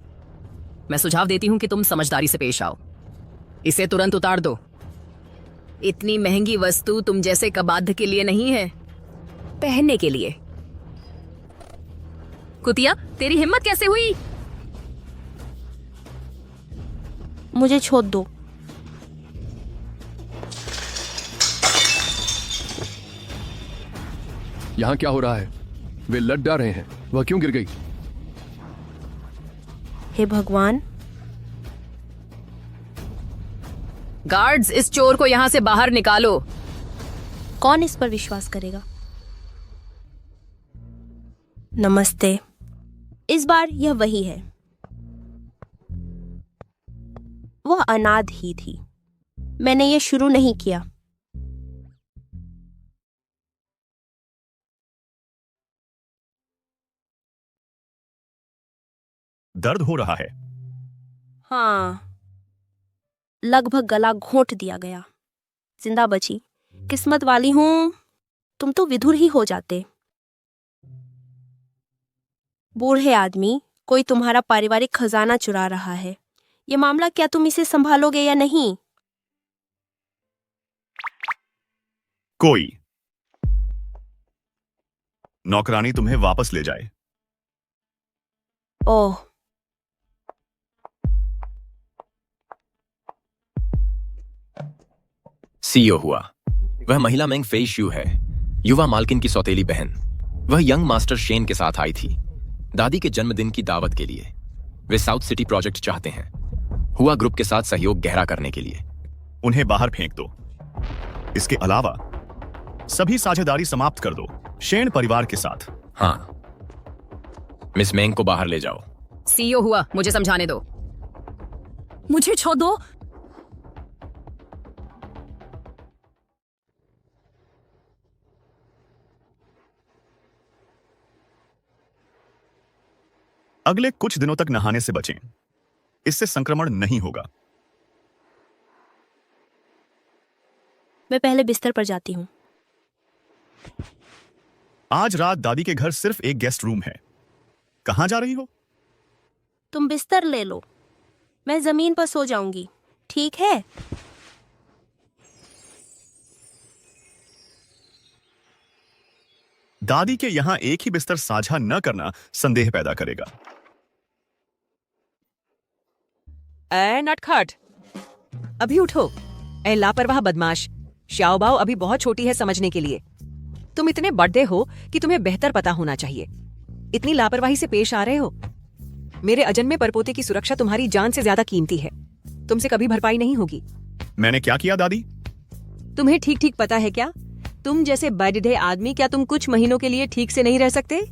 मैं सुझाव देती हूं कि तुम समझदारी से पेश आओ। इसे तुरंत उतार दो। इतनी महंगी वस्तु तुम जैसे कबाध के लिए नहीं है, पहनने के लिए। कुतिया, तेरी हिम्मत कैसे हुई? मुझे छोड़ दो। यहाँ क्या हो रहा है? वे लड़ डा रहे हैं। वह क्यों गिर गई? हे भगवान। गार्ड्स, इस चोर को यहाँ से बाहर निकालो। कौन इस पर विश्वास करेगा? नमस्ते। इस बार यह वही है। वह अनाथ ही थी। मैंने यह शुरू नहीं किया। दर्द हो रहा है? हाँ, लगभग गला घोंट दिया गया। जिंदा बची। किस्मत वाली हूं। तुम तो विधुर ही हो जाते। बूढ़े आदमी, कोई तुम्हारा पारिवारिक खजाना चुरा रहा है। ये मामला क्या तुम इसे संभालोगे या नहीं? कोई नौकरानी तुम्हें वापस ले जाए। ओह, सीईओ हुआ। वह महिला मेंग फेई शू है, युवा मालकिन की सौतेली बहन। वह यंग मास्टर शेन के साथ आई थी दादी के जन्मदिन की दावत के लिए। वे साउथ सिटी प्रोजेक्ट चाहते हैं, हुआ ग्रुप के साथ सहयोग गहरा करने के लिए। उन्हें बाहर फेंक दो। इसके अलावा सभी साझेदारी समाप्त कर दो शेन परिवार के साथ। हाँ, मिस मेंग को बाहर ले जाओ। सीईओ हुआ, मुझे समझाने दो। मुझे छोड़ दो। अगले कुछ दिनों तक नहाने से बचें। इससे संक्रमण नहीं होगा। मैं पहले बिस्तर पर जाती हूँ। आज रात दादी के घर सिर्फ एक गेस्ट रूम है। कहां जा रही हो? तुम बिस्तर ले लो, मैं जमीन पर सो जाऊंगी, ठीक है? दादी के यहां एक ही बिस्तर साझा न करना संदेह पैदा करेगा। नटखट, अभी उठो। लापरवाह बदमाश। श्याओबाओ अभी बहुत छोटी है समझने के लिए। तुम इतने बड़े हो कि तुम्हें बेहतर पता होना चाहिए। इतनी लापरवाही से पेश आ रहे हो। मेरे अजन्मे परपोते की सुरक्षा तुम्हारी जान से ज्यादा कीमती है। तुमसे कभी भरपाई नहीं होगी। मैंने क्या किया दादी? तुम्हें ठीक ठीक पता है क्या? तुम जैसे बड़े आदमी, क्या तुम कुछ महीनों के लिए ठीक से नहीं रह सकते?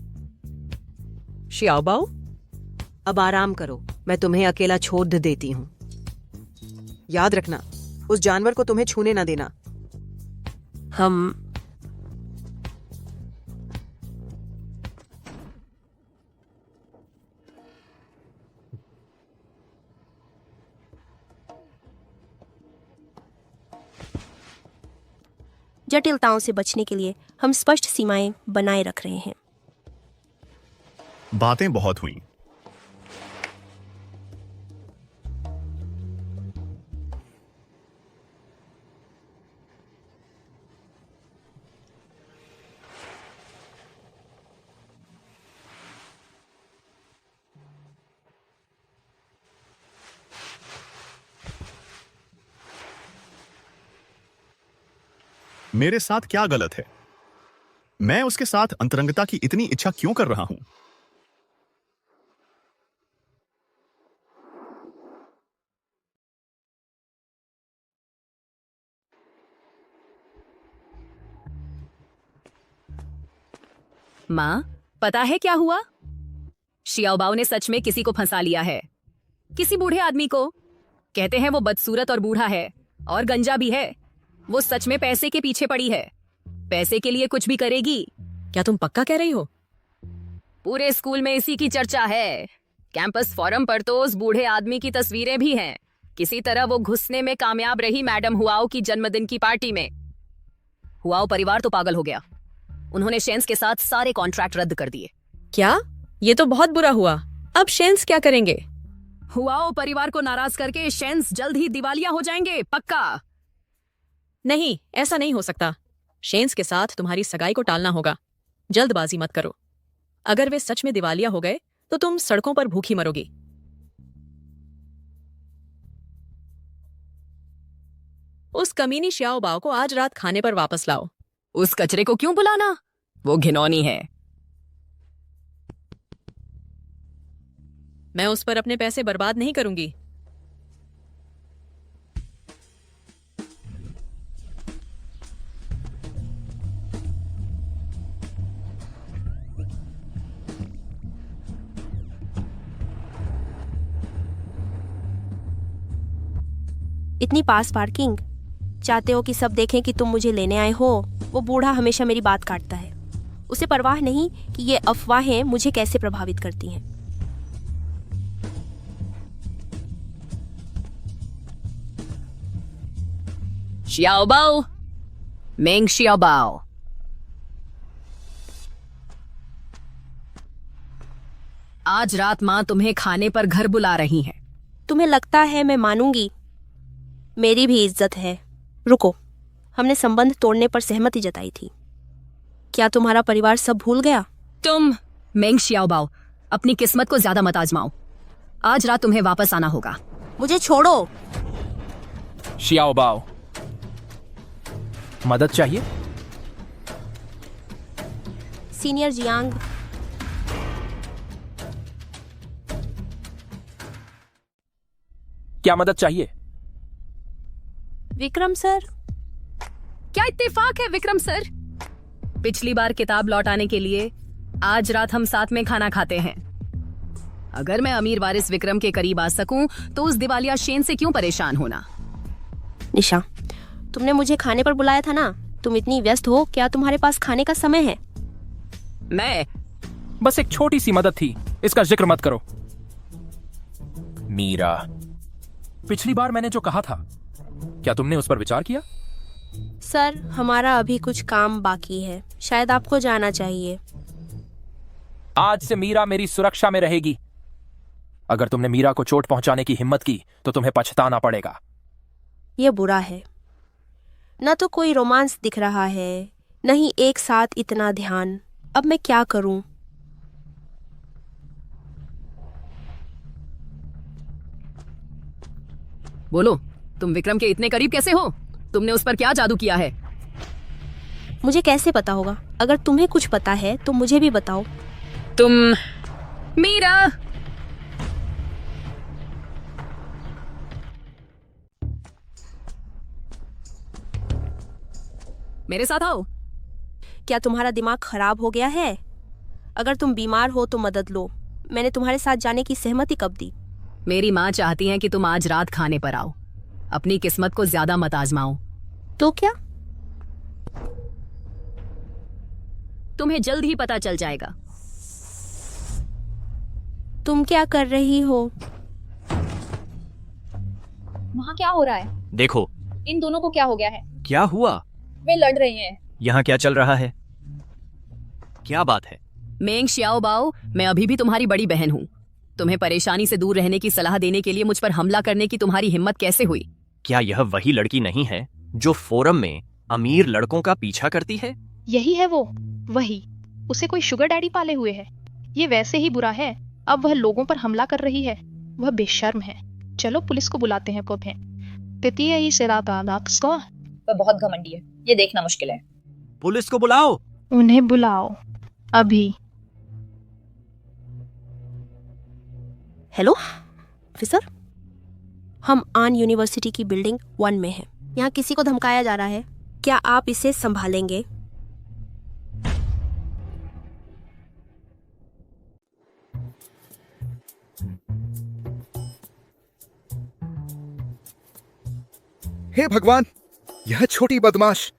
श्याओबाओ, अब आराम करो। मैं तुम्हें अकेला छोड़ देती हूँ। याद रखना, उस जानवर को तुम्हें छूने ना देना। हम जटिलताओं से बचने के लिए हम स्पष्ट सीमाएं बनाए रख रहे हैं। बातें बहुत हुई। मेरे साथ क्या गलत है? मैं उसके साथ अंतरंगता की इतनी इच्छा क्यों कर रहा हूं? माँ, पता है क्या हुआ? शियाओबाओ ने सच में किसी को फंसा लिया है। किसी बूढ़े आदमी को। कहते हैं वो बदसूरत और बूढ़ा है और गंजा भी है। वो सच में पैसे के पीछे पड़ी है। पैसे के लिए कुछ भी करेगी। क्या तुम पक्का कह रही हो? पूरे स्कूल में इसी की चर्चा है। कैंपस फोरम पर तो उस बूढ़े आदमी की तस्वीरें भी हैं। किसी तरह वो घुसने में कामयाब रही मैडम हुआओ की जन्मदिन की पार्टी में। हुआओ परिवार तो पागल हो गया। उन्होंने शेंस के साथ सारे कॉन्ट्रैक्ट रद्द कर दिए। क्या? ये तो बहुत बुरा हुआ। अब शेंस क्या करेंगे? हुआओ परिवार को नाराज करके शेंस जल्द ही दिवालिया हो जाएंगे, पक्का। नहीं, ऐसा नहीं हो सकता। शेंस के साथ तुम्हारी सगाई को टालना होगा। जल्दबाजी मत करो। अगर वे सच में दिवालिया हो गए तो तुम सड़कों पर भूखी मरोगी। उस कमीनी शियाओबाओ को आज रात खाने पर वापस लाओ। उस कचरे को क्यों बुलाना? वो घिनौनी है। मैं उस पर अपने पैसे बर्बाद नहीं करूंगी। इतनी पास पार्किंग। चाहते हो कि सब देखें कि तुम मुझे लेने आए हो। वो बूढ़ा हमेशा मेरी बात काटता है। उसे परवाह नहीं कि ये अफवाहें मुझे कैसे प्रभावित करती हैं। शियाओबाओ, मेंग शियाओबाओ। आज रात माँ तुम्हें खाने पर घर बुला रही हैं। तुम्हें लगता है मैं मानूंगी? मेरी भी इज्जत है। रुको, हमने संबंध तोड़ने पर सहमति जताई थी। क्या तुम्हारा परिवार सब भूल गया? तुम मेंग शियाओबाओ, अपनी किस्मत को ज्यादा मत आजमाओ। आज रात तुम्हें वापस आना होगा। मुझे छोड़ो। शियाओबाओ, मदद चाहिए? सीनियर जियांग, क्या मदद चाहिए? विक्रम सर। क्या इत्तेफाक है विक्रम सर। पिछली बार किताब लौटाने के लिए आज रात हम साथ में खाना खाते हैं। अगर मैं अमीर वारिस विक्रम के करीब आ सकूं तो उस दिवालिया शेन से क्यों परेशान होना। निशा, तुमने मुझे खाने पर बुलाया था ना। तुम इतनी व्यस्त हो, क्या तुम्हारे पास खाने का समय है? मैं बस एक छोटी सी मदद थी, इसका जिक्र मत करो। मीरा, पिछली बार मैंने जो कहा था, क्या तुमने उस पर विचार किया? सर, हमारा अभी कुछ काम बाकी है। शायद आपको जाना चाहिए। आज से मीरा मेरी सुरक्षा में रहेगी। अगर तुमने मीरा को चोट पहुंचाने की हिम्मत की तो तुम्हें पछताना पड़ेगा। यह बुरा है। न तो कोई रोमांस दिख रहा है, न ही एक साथ इतना ध्यान। अब मैं क्या करूं? बोलो, तुम विक्रम के इतने करीब कैसे हो? तुमने उस पर क्या जादू किया है? मुझे कैसे पता होगा? अगर तुम्हें कुछ पता है तो मुझे भी बताओ। तुम मीरा, मेरे साथ आओ। क्या तुम्हारा दिमाग खराब हो गया है? अगर तुम बीमार हो तो मदद लो। मैंने तुम्हारे साथ जाने की सहमति कब दी? मेरी माँ चाहती है कि तुम आज रात खाने पर आओ। अपनी किस्मत को ज्यादा मत आजमाओ। तो क्या? तुम्हें जल्द ही पता चल जाएगा। तुम क्या कर रही हो? वहाँ क्या हो रहा है? देखो, इन दोनों को क्या हो गया है? क्या हुआ? वे लड़ रहे हैं। यहाँ क्या चल रहा है? क्या बात है? मेंग शियाओबाओ, मैं अभी भी तुम्हारी बड़ी बहन हूँ। तुम्हें परेशानी से दूर रहने की सलाह देने के लिए मुझ पर हमला करने की तुम्हारी हिम्मत कैसे हुई? क्या यह वही लड़की नहीं है जो फोरम में अमीर लड़कों का पीछा करती है? यही है वो, वही। उसे कोई शुगर डैडी पाले हुए है। ये वैसे ही बुरा है, अब वह लोगों पर हमला कर रही है। वह बेशर्म है। चलो पुलिस को बुलाते हैं। वह बहुत घमंडी है, ये देखना मुश्किल है। पुलिस को बुलाओ। उन्हें बुलाओ अभी। हेलो ऑफिसर, हम आन यूनिवर्सिटी की बिल्डिंग 1 में हैं। यहाँ किसी को धमकाया जा रहा है। क्या आप इसे संभालेंगे? हे भगवान, यह छोटी बदमाश,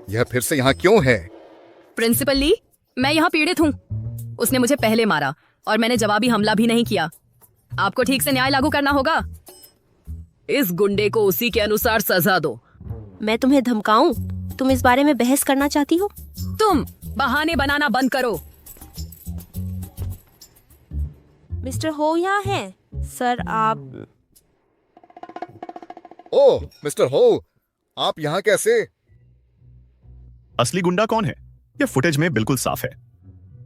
यह फिर से यहाँ क्यों है? प्रिंसिपल ली, मैं यहाँ पीड़ित हूँ। उसने मुझे पहले मारा और मैंने जवाबी हमला भी नहीं किया। आपको ठीक से न्याय लागू करना होगा। इस गुंडे को उसी के अनुसार सजा दो। मैं तुम्हें धमकाऊं? तुम इस बारे में बहस करना चाहती हो? तुम बहाने बनाना बंद करो। मिस्टर हो यहाँ है? सर आप... ओह मिस्टर हो, आप यहाँ कैसे? असली गुंडा कौन है यह फुटेज में बिल्कुल साफ है।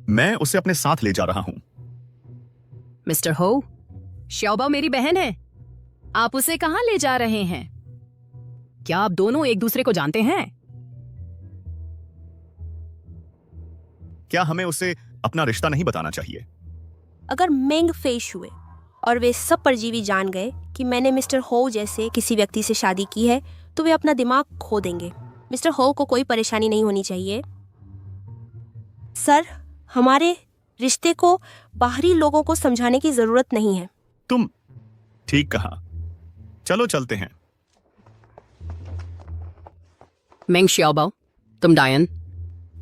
मैं उसे अपने साथ ले जा रहा हूं। मिस्टर हो, शियाओबाओ मेरी बहन है। आप उसे कहां ले जा रहे हैं? क्या आप दोनों एक दूसरे को जानते हैं? क्या हमें उसे अपना रिश्ता नहीं बताना चाहिए? अगर मेंग फेश हुए और वे सब परजीवी जान गए कि मैंने मिस्टर हो जैसे किसी व्यक्ति से शादी की है, तो वे अपना दिमाग खो देंगे। मिस्टर हो को कोई परेशानी नहीं होनी चाहिए। सर, हमारे रिश्ते को बाहरी लोगों को समझाने की जरूरत नहीं है। तुम ठीक कहा। चलो चलते हैं। मेंग शियाओबाओ, तुम डायन।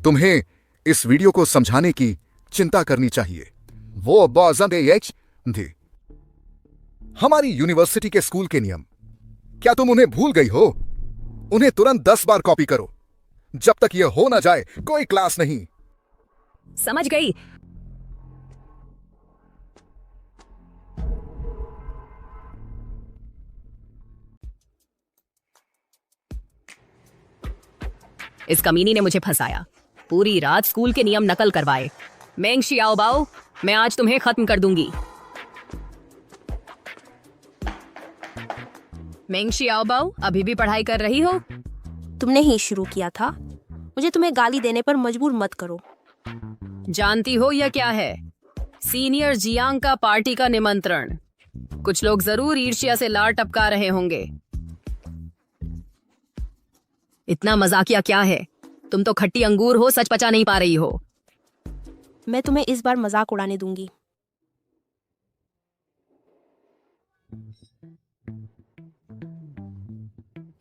तुम्हें इस वीडियो को समझाने की चिंता करनी चाहिए। वो थे हमारी यूनिवर्सिटी के स्कूल के नियम। क्या तुम उन्हें भूल गई हो? उन्हें तुरंत 10 बार कॉपी करो। जब तक यह हो ना जाए कोई क्लास नहीं। समझ गई। इस कमीनी ने मुझे फंसाया। पूरी रात स्कूल के नियम नकल करवाए। मेंग शियाओबाओ, मैं आज तुम्हें खत्म कर दूंगी। मेंग शियाओबाओ, अभी भी पढ़ाई कर रही हो? तुमने ही शुरू किया था। मुझे तुम्हें गाली देने पर मजबूर मत करो। जानती हो यह क्या है? सीनियर जियांग का पार्टी का निमंत्रण। कुछ लोग जरूर ईर्ष्या से लार टपका रहे होंगे। इतना मजाकिया क्या है? तुम तो खट्टी अंगूर हो, सच पचा नहीं पा रही हो। मैं तुम्हें इस बार मजाक उड़ाने दूंगी।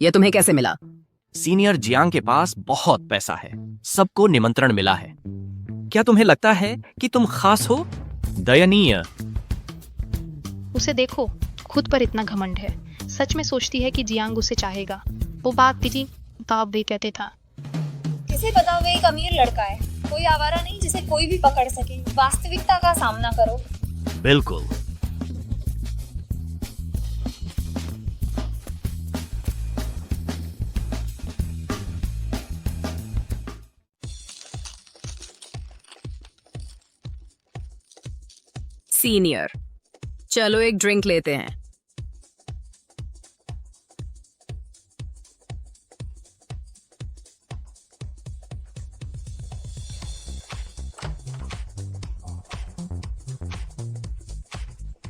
यह तुम्हें कैसे मिला? सीनियर जियांग के पास बहुत पैसा है, सबको निमंत्रण मिला है। क्या तुम्हें लगता है कि तुम खास हो? दयनीय। उसे देखो, खुद पर इतना घमंड है। सच में सोचती है कि जियांग उसे चाहेगा। वो बात पीजी ताब भी कहते था। किसे पता वो एक अमीर लड़का है, कोई आवारा नहीं जिसे कोई भी पकड़ सके। वास्तविकता का सामना करो। बिल्कुल। सीनियर, चलो एक ड्रिंक लेते हैं।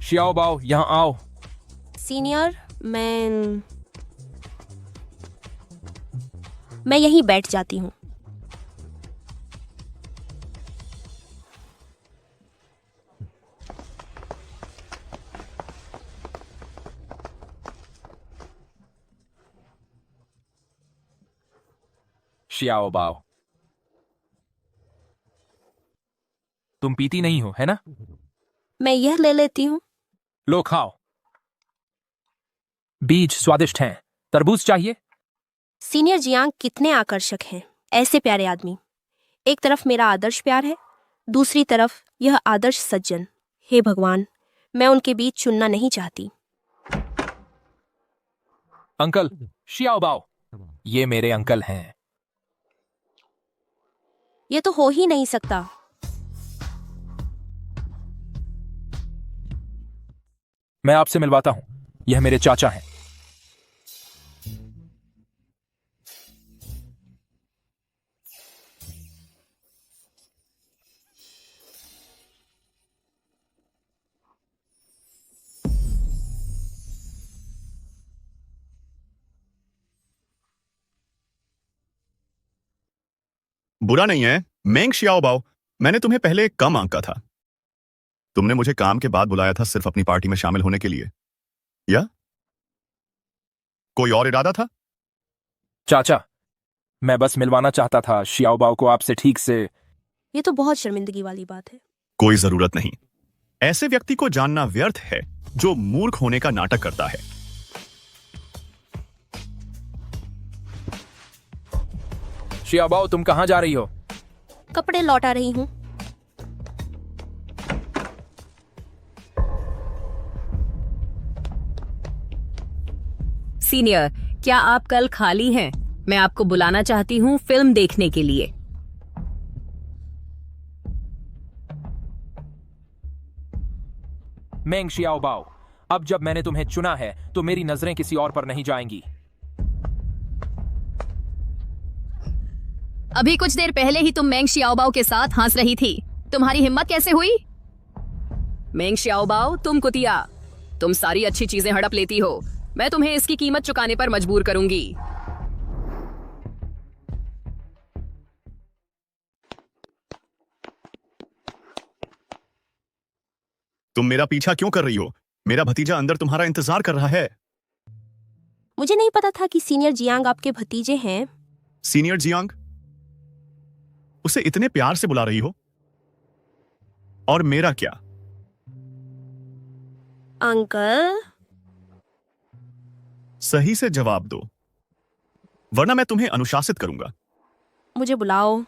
शियाओबाओ, यहाँ आओ। सीनियर, मैं यहीं बैठ जाती हूँ। शियाओबाओ, तुम पीती नहीं हो, है ना? मैं यह ले लेती हूँ। लो खाओ। बीज स्वादिष्ट हैं। तरबूज चाहिए? सीनियर जियांग कितने आकर्षक हैं, ऐसे प्यारे आदमी। एक तरफ मेरा आदर्श प्यार है, दूसरी तरफ यह आदर्श सज्जन। हे भगवान, मैं उनके बीच चुनना नहीं चाहती। अंकल शियाओ बाओ, ये मेरे अंकल हैं। ये तो हो ही नहीं सकता। मैं आपसे मिलवाता हूं, यह मेरे चाचा हैं। बुरा नहीं है मेंग शियाओबाओ, मैंने तुम्हें पहले कम आंका था। तुमने मुझे काम के बाद बुलाया था सिर्फ अपनी पार्टी में शामिल होने के लिए, या कोई और इरादा था? चाचा, मैं बस मिलवाना चाहता था शियाओबाओ को आपसे ठीक से। ये तो बहुत शर्मिंदगी वाली बात है। कोई जरूरत नहीं। ऐसे व्यक्ति को जानना व्यर्थ है जो मूर्ख होने का नाटक करता है। शियाओबाओ, तुम कहां जा रही हो? कपड़े लौटा रही हूँ। सीनियर, क्या आप कल खाली हैं? मैं आपको बुलाना चाहती हूँ फिल्म देखने के लिए। मेंग शियाओबाओ, अब जब मैंने तुम्हें चुना है तो मेरी नजरें किसी और पर नहीं जाएंगी। अभी कुछ देर पहले ही तुम मेंग शियाओबाओ के साथ हंस रही थी। तुम्हारी हिम्मत कैसे हुई? मेंग शियाओबाओ, तुम कुतिया, तुम सारी अच्छी चीजें हड़प लेती हो। मैं तुम्हें इसकी कीमत चुकाने पर मजबूर करूंगी। तुम मेरा पीछा क्यों कर रही हो? मेरा भतीजा अंदर तुम्हारा इंतजार कर रहा है। मुझे नहीं पता था कि सीनियर जियांग आपके भतीजे हैं। Senior Jiang? उसे इतने प्यार से बुला रही हो? और मेरा क्या? अंकल, सही से जवाब दो, वरना मैं तुम्हें अनुशासित करूंगा। मुझे बुलाओ।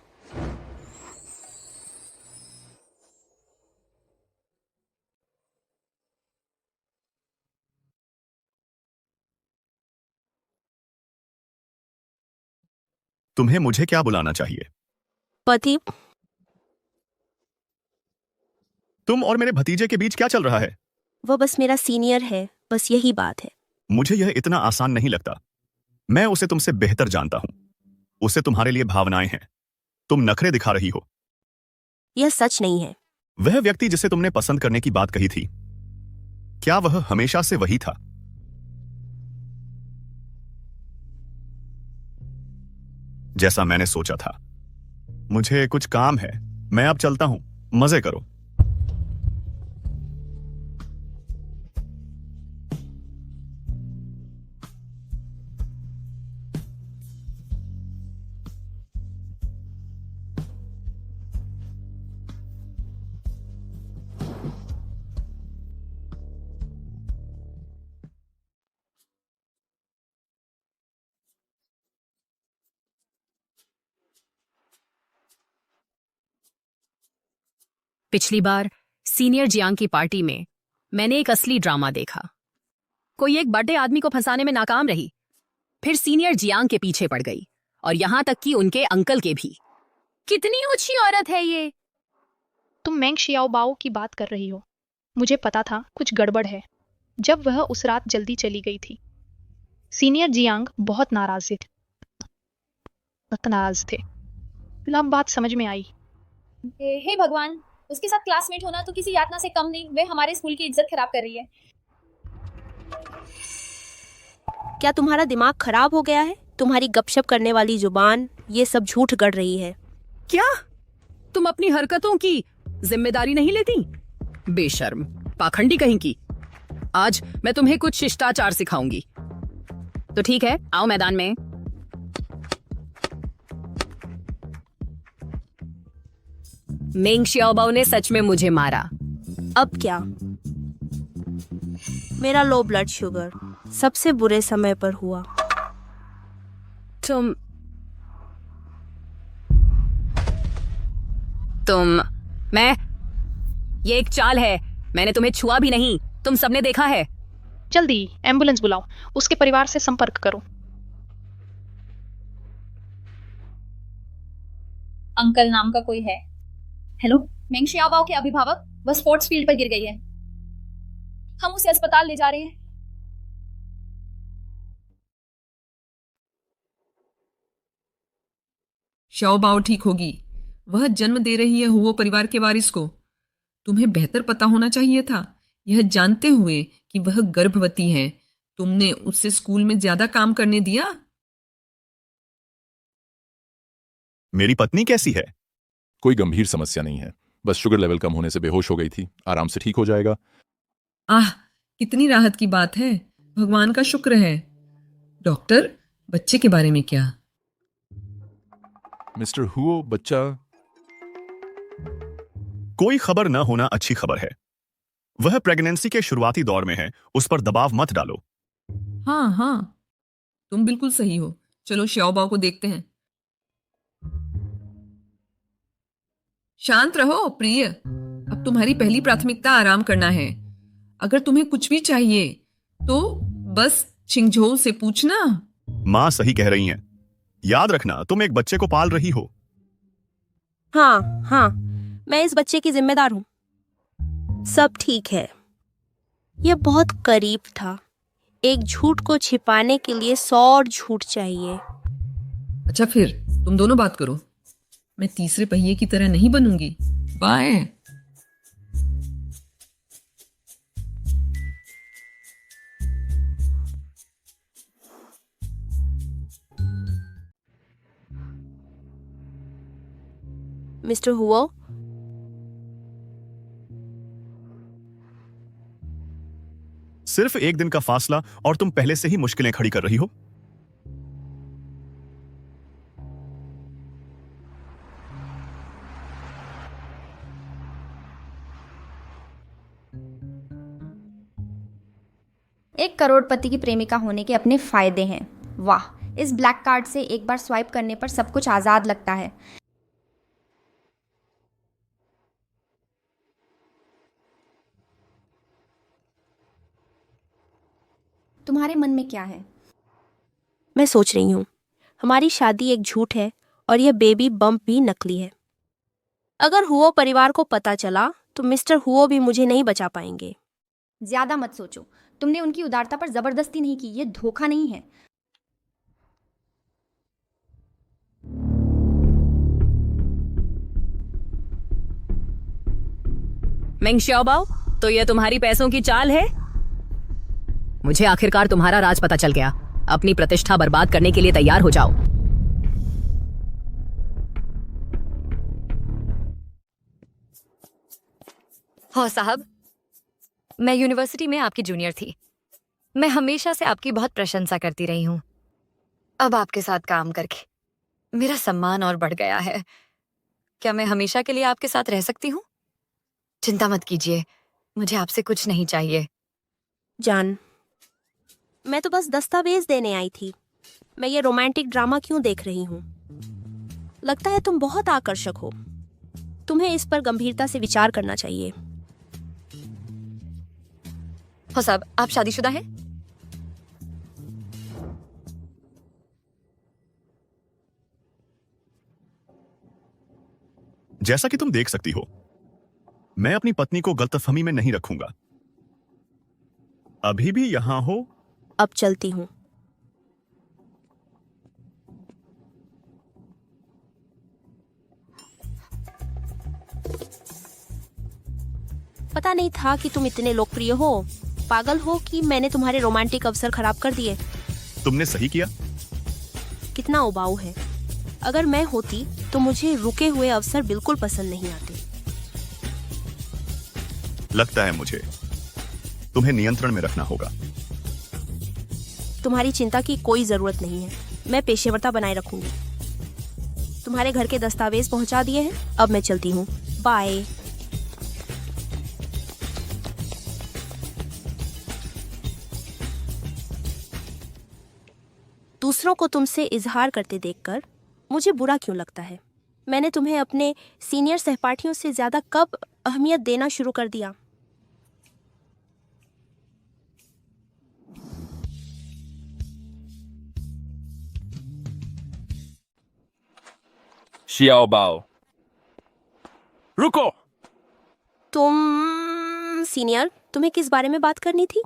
तुम्हें मुझे क्या बुलाना चाहिए? पति। तुम और मेरे भतीजे के बीच क्या चल रहा है? वो बस मेरा सीनियर है, बस यही बात है। मुझे यह इतना आसान नहीं लगता। मैं उसे तुमसे बेहतर जानता हूं। उसे तुम्हारे लिए भावनाएं हैं। तुम नखरे दिखा रही हो। यह सच नहीं है। वह व्यक्ति जिसे तुमने पसंद करने की बात कही थी, क्या वह हमेशा से वही था? जैसा मैंने सोचा था। मुझे कुछ काम है, मैं अब चलता हूं। मजे करो। पिछली बार सीनियर जियांग की पार्टी में मैंने एक असली ड्रामा देखा। कोई एक बड़े आदमी को फंसाने में नाकाम रही, फिर सीनियर जियांग के पीछे पड़ गई, और यहां तक कि उनके अंकल के भी। कितनी ऊंची औरत है ये। तुम मेंग शियाओबाओ की बात कर रही हो। मुझे पता था कुछ गड़बड़ है जब वह उस रात जल्दी चली गई थी। सीनियर जियांग बहुत नाराज थे। अब बात समझ में आई। हे भगवान, उसके साथ क्लासमेट होना तो किसी यातना से कम नहीं। वे हमारे स्कूल की इज्जत खराब कर रही है। क्या तुम्हारा दिमाग खराब हो गया है? तुम्हारी गपशप करने वाली जुबान ये सब झूठ गढ़ रही है। क्या तुम अपनी हरकतों की जिम्मेदारी नहीं लेती? बेशर्म, पाखंडी कहीं की। आज मैं तुम्हें कुछ शिष्टाचार सिखाऊंगी। तो ठीक है, आओ मैदान में। मेंग शियाओबाओ ने सच में मुझे मारा। अब क्या? मेरा लो ब्लड शुगर सबसे बुरे समय पर हुआ। तुम ये एक चाल है। मैंने तुम्हें छुआ भी नहीं, तुम सबने देखा है। जल्दी एम्बुलेंस बुलाओ, उसके परिवार से संपर्क करो। अंकल नाम का कोई है? हेलो, मेंग शियाओबाओ के अभिभावक, वह स्पोर्ट्स फील्ड पर गिर गई है। हम उसे अस्पताल ले जा रहे हैं। शाओबाओ ठीक होगी। वह जन्म दे रही है हुओ परिवार के वारिस को। तुम्हें बेहतर पता होना चाहिए था। यह जानते हुए कि वह गर्भवती है, तुमने उससे स्कूल में ज्यादा काम करने दिया। मेरी पत्नी कैसी है? कोई गंभीर समस्या नहीं है, बस शुगर लेवल कम होने से बेहोश हो गई थी। आराम से ठीक हो जाएगा। आह, कितनी राहत की बात है। भगवान का शुक्र है। डॉक्टर, बच्चे के बारे में क्या? मिस्टर हुओ, बच्चा कोई खबर न होना अच्छी खबर है। वह प्रेगनेंसी के शुरुआती दौर में है, उस पर दबाव मत डालो। हाँ हाँ, तुम बिल्कुल सही हो। चलो शाओबाओ को देखते हैं। शांत रहो प्रिय, अब तुम्हारी पहली प्राथमिकता आराम करना है। अगर तुम्हें कुछ भी चाहिए तो बस छिंगझोउ से पूछना। माँ सही कह रही हैं। याद रखना, तुम एक बच्चे को पाल रही हो। हाँ हाँ, मैं इस बच्चे की जिम्मेदार हूँ। सब ठीक है। यह बहुत करीब था। एक झूठ को छिपाने के लिए 100 और झूठ चाहिए। अच्छा, फिर तुम दोनों बात करो। मैं तीसरे पहिए की तरह नहीं बनूंगी। बाय। मिस्टर हुओ, सिर्फ एक दिन का फासला और तुम पहले से ही मुश्किलें खड़ी कर रही हो। एक करोड़पति की प्रेमिका होने के अपने फायदे हैं। वाह, इस ब्लैक कार्ड से एक बार स्वाइप करने पर सब कुछ आजाद लगता है। तुम्हारे मन में क्या है? मैं सोच रही हूँ, हमारी शादी एक झूठ है और यह बेबी बम्प भी नकली है। अगर हुओ परिवार को पता चला तो मिस्टर हुओ भी मुझे नहीं बचा पाएंगे। ज्यादा मत सोचो। तुमने उनकी उदारता पर जबरदस्ती नहीं की, ये धोखा नहीं है। मेंग शियाओबाओ, तो यह तुम्हारी पैसों की चाल है? मुझे आखिरकार तुम्हारा राज पता चल गया। अपनी प्रतिष्ठा बर्बाद करने के लिए तैयार हो जाओ। हो साहब, मैं यूनिवर्सिटी में आपकी जूनियर थी। मैं हमेशा से आपकी बहुत प्रशंसा करती रही हूँ। अब आपके साथ काम करके मेरा सम्मान और बढ़ गया है। क्या मैं हमेशा के लिए आपके साथ रह सकती हूँ? चिंता मत कीजिए, मुझे आपसे कुछ नहीं चाहिए। जान, मैं तो बस दस्तावेज देने आई थी। मैं ये रोमांटिक ड्रामा क्यों देख रही हूँ? लगता है तुम बहुत आकर्षक हो। तुम्हें इस पर गंभीरता से विचार करना चाहिए। हो साहब, आप शादीशुदा हैं? जैसा कि तुम देख सकती हो, मैं अपनी पत्नी को गलतफहमी में नहीं रखूंगा। अभी भी यहां हो? अब चलती हूँ। पता नहीं था कि तुम इतने लोकप्रिय हो। पागल हो कि मैंने तुम्हारे रोमांटिक अवसर खराब कर दिए। तुमने सही किया। कितना उबाऊ है। अगर मैं होती तो मुझे रुके हुए अवसर बिल्कुल पसंद नहीं आते। लगता है मुझे तुम्हें नियंत्रण में रखना होगा। तुम्हारी चिंता की कोई जरूरत नहीं है। मैं पेशेवरता बनाए रखूंगी। तुम्हारे घर के दस्तावेज पहुंचा दिए हैं। अब मैं चलती हूँ। बाय। दूसरों को तुमसे इजहार करते देखकर मुझे बुरा क्यों लगता है? मैंने तुम्हें अपने सीनियर सहपाठियों से ज़्यादा कब अहमियत देना शुरू कर दिया? शियाओ बाओ, रुको। तुम सीनियर, तुम्हें किस बारे में बात करनी थी?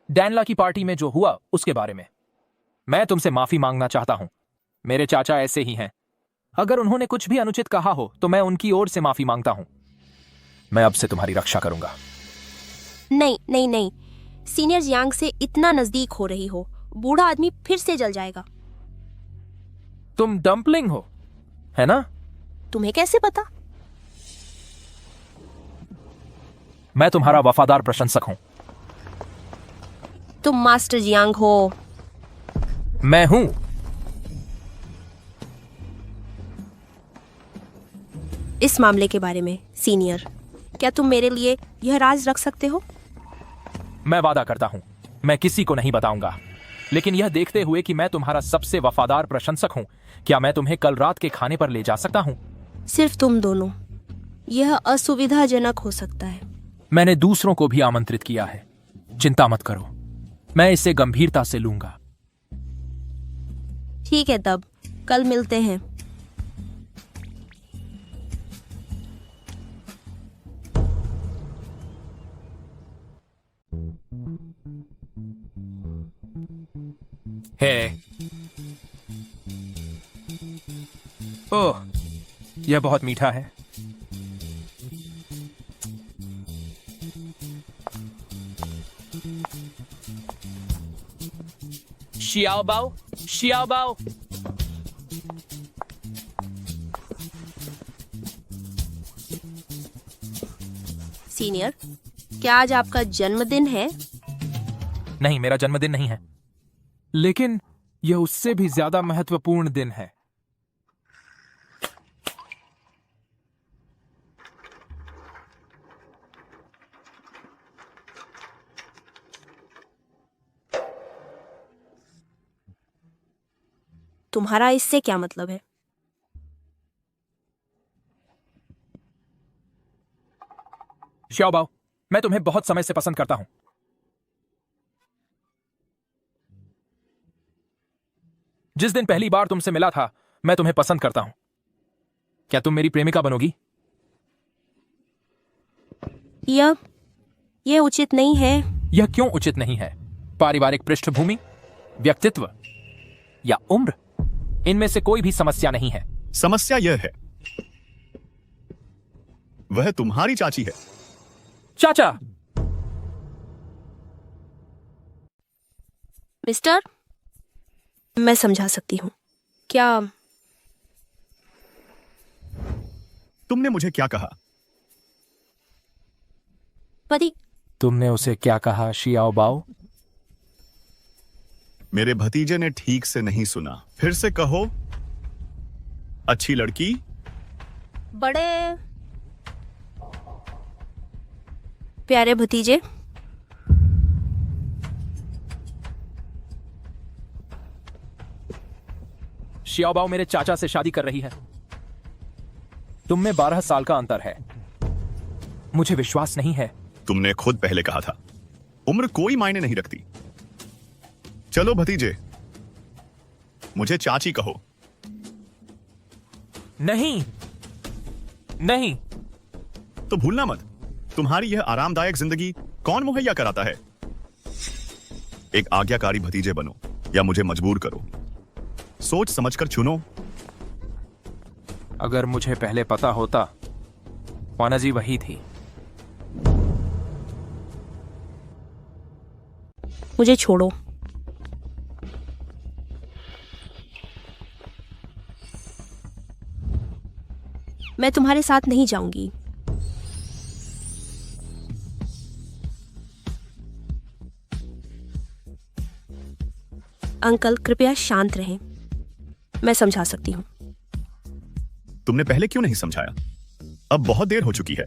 डैनला की पार्टी में जो हुआ उसके बारे में। मैं तुमसे माफी मांगना चाहता हूं। मेरे चाचा ऐसे ही हैं। अगर उन्होंने कुछ भी अनुचित कहा हो तो मैं उनकी ओर से माफी मांगता हूं। मैं अब से तुम्हारी रक्षा करूंगा। नहीं नहीं नहीं, सीनियर जियांग से इतना नजदीक हो रही हो, बूढ़ा आदमी फिर से जल जाएगा। तुम डम्पलिंग हो, है ना? तुम्हें कैसे पता? मैं तुम्हारा वफादार प्रशंसक हूं। तुम मास्टर जियांग हो। मैं हूं। इस मामले के बारे में सीनियर, क्या तुम मेरे लिए यह राज रख सकते हो? मैं वादा करता हूं, मैं किसी को नहीं बताऊंगा। लेकिन यह देखते हुए कि मैं तुम्हारा सबसे वफादार प्रशंसक हूं, क्या मैं तुम्हें कल रात के खाने पर ले जा सकता हूं? सिर्फ तुम दोनों। यह असुविधाजनक हो सकता है। मैंने दूसरों को भी आमंत्रित किया है। चिंता मत करो, मैं इसे गंभीरता से लूंगा। ठीक है, तब कल मिलते हैं। है। ओह, यह बहुत मीठा है। शियाओ बाओ, शियाओ बाओ। सीनियर, क्या आज आपका जन्मदिन है? नहीं, मेरा जन्मदिन नहीं है, लेकिन यह उससे भी ज्यादा महत्वपूर्ण दिन है। तुम्हारा इससे क्या मतलब है? शियाओ बाओ, मैं तुम्हें बहुत समय से पसंद करता हूं। जिस दिन पहली बार तुमसे मिला था, मैं तुम्हें पसंद करता हूं। क्या तुम मेरी प्रेमिका बनोगी? यह उचित नहीं है। यह क्यों उचित नहीं है? पारिवारिक पृष्ठभूमि, व्यक्तित्व या उम्र, इनमें से कोई भी समस्या नहीं है। समस्या यह है, वह तुम्हारी चाची है। चाचा! मिस्टर, मैं समझा सकती हूँ। क्या तुमने मुझे क्या कहा? पति, तुमने उसे क्या कहा शियाओ बाओ? मेरे भतीजे ने ठीक से नहीं सुना, फिर से कहो। अच्छी लड़की, बड़े प्यारे भतीजे। शियाओ बाओ मेरे चाचा से शादी कर रही है। तुम में 12 साल का अंतर है। मुझे विश्वास नहीं है। तुमने खुद पहले कहा था, उम्र कोई मायने नहीं रखती। चलो भतीजे, मुझे चाची कहो। नहीं, नहीं। तो भूलना मत, तुम्हारी यह आरामदायक जिंदगी कौन मुहैया कराता है? एक आज्ञाकारी भतीजे बनो या मुझे मजबूर करो। सोच समझकर चुनो। अगर मुझे पहले पता होता, वानाजी वही थी। मुझे छोड़ो। मैं तुम्हारे साथ नहीं जाऊंगी। अंकल, कृपया शांत रहें। मैं समझा सकती हूँ। तुमने पहले क्यों नहीं समझाया? अब बहुत देर हो चुकी है।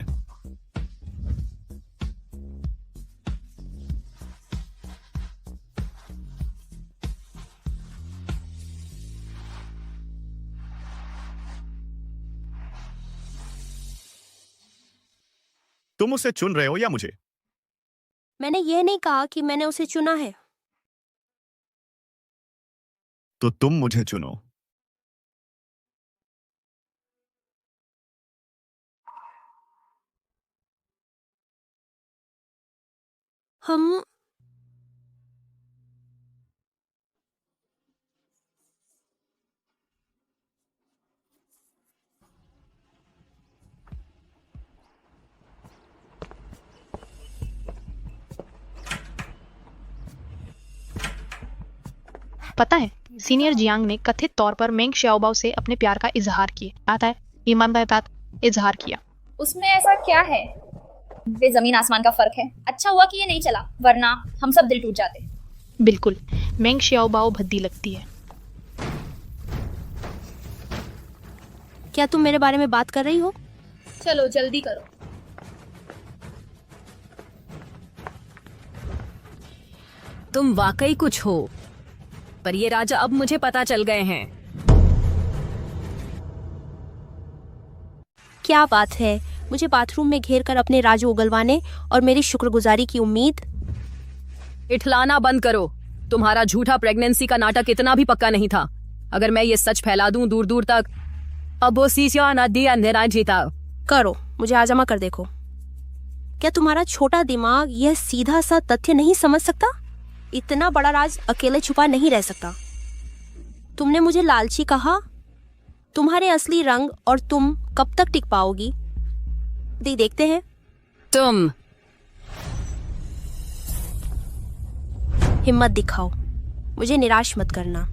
तुम उसे चुन रहे हो या मुझे? मैंने ये नहीं कहा कि मैंने उसे चुना है। तो तुम मुझे चुनो। हम पता है, सीनियर जियांग ने कथित तौर पर मेंग श्याओबाओ से अपने प्यार का इजहार किया। आता है, ईमानदारी बात इजहार किया। उसमें ऐसा क्या है? वे जमीन आसमान का फर्क है। अच्छा हुआ कि ये नहीं चला, वरना हम सब दिल टूट जाते। बिल्कुल, मेंग श्याओबाओ भद्दी लगती है। क्या तुम मेरे बारे में बात कर रही हो? चलो जल्दी करो। तुम वाकई कुछ हो, पर ये राजा अब मुझे पता चल गए हैं। क्या बात है, मुझे बाथरूम में घेर कर अपने राज उगलवाने और मेरी शुक्रगुजारी की उम्मीद? इठलाना बंद करो। तुम्हारा झूठा प्रेगनेंसी का नाटक इतना भी पक्का नहीं था। अगर मैं ये सच फैला दूं दूर दूर तक, अब वो सीसिया नदी अंधेरा जीता। करो, मुझे आजमा कर देखो। क्या तुम्हारा छोटा दिमाग यह सीधा सा तथ्य नहीं समझ सकता? इतना बड़ा राज अकेले छुपा नहीं रह सकता। तुमने मुझे लालची कहा। तुम्हारे असली रंग और तुम कब तक टिक पाओगी? देखते हैं। तुम हिम्मत दिखाओ, मुझे निराश मत करना।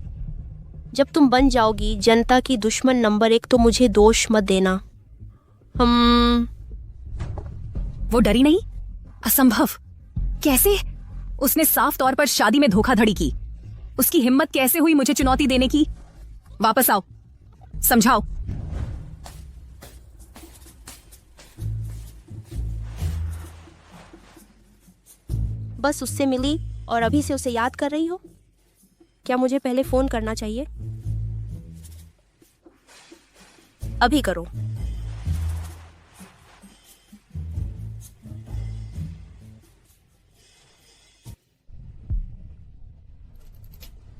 जब तुम बन जाओगी जनता की दुश्मन नंबर 1 तो मुझे दोष मत देना। वो डरी नहीं? असंभव। कैसे? उसने साफ तौर पर शादी में धोखाधड़ी की। उसकी हिम्मत कैसे हुई मुझे चुनौती देने की? वापस आओ, समझाओ। बस उससे मिली और अभी से उसे याद कर रही हो? क्या मुझे पहले फोन करना चाहिए? अभी करो।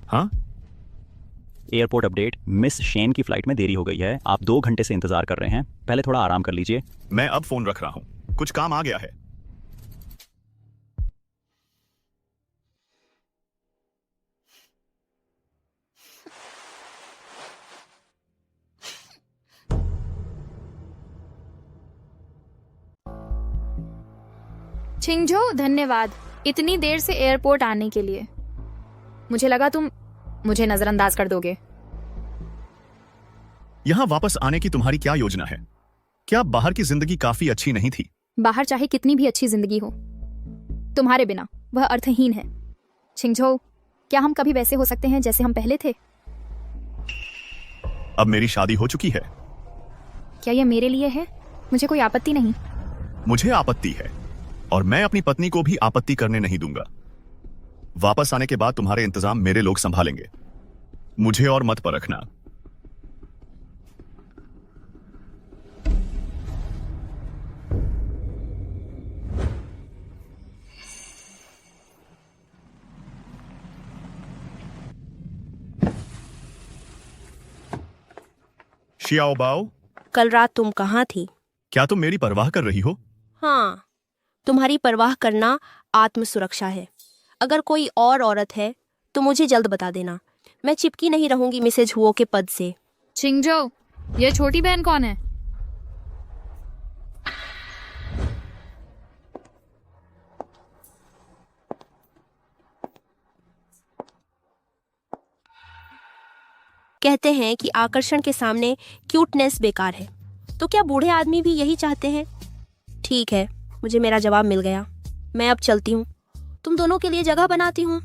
हाँ, एयरपोर्ट अपडेट। मिस शेन की फ्लाइट में देरी हो गई है। आप 2 घंटे से इंतजार कर रहे हैं। पहले थोड़ा आराम कर लीजिए। मैं अब फोन रख रहा हूं, कुछ काम आ गया है। छिंगझो, धन्यवाद इतनी देर से एयरपोर्ट आने के लिए। मुझे लगा तुम मुझे नजरअंदाज कर दोगे। यहां वापस आने की तुम्हारी क्या योजना है? क्या बाहर की जिंदगी काफी अच्छी नहीं थी? बाहर चाहे कितनी भी अच्छी जिंदगी हो, तुम्हारे बिना वह अर्थहीन है। छिंगझो, क्या हम कभी वैसे हो सकते हैं जैसे हम पहले थे? अब मेरी शादी हो चुकी है। क्या यह मेरे लिए है? मुझे कोई आपत्ति नहीं। मुझे आपत्ति है, और मैं अपनी पत्नी को भी आपत्ति करने नहीं दूंगा। वापस आने के बाद तुम्हारे इंतजाम मेरे लोग संभालेंगे। मुझे और मत परखना। शियाओबाओ, कल रात तुम कहाँ थी? क्या तुम मेरी परवाह कर रही हो? हाँ, तुम्हारी परवाह करना आत्म सुरक्षा है। अगर कोई और औरत है तो मुझे जल्द बता देना। मैं चिपकी नहीं रहूंगी मिसेज हुओ के पद से। छिंगझो, ये छोटी बहन कौन है? कहते हैं कि आकर्षण के सामने क्यूटनेस बेकार है। तो क्या बूढ़े आदमी भी यही चाहते हैं? ठीक है, मुझे मेरा जवाब मिल गया। मैं अब चलती हूँ। तुम दोनों के लिए जगह बनाती हूँ।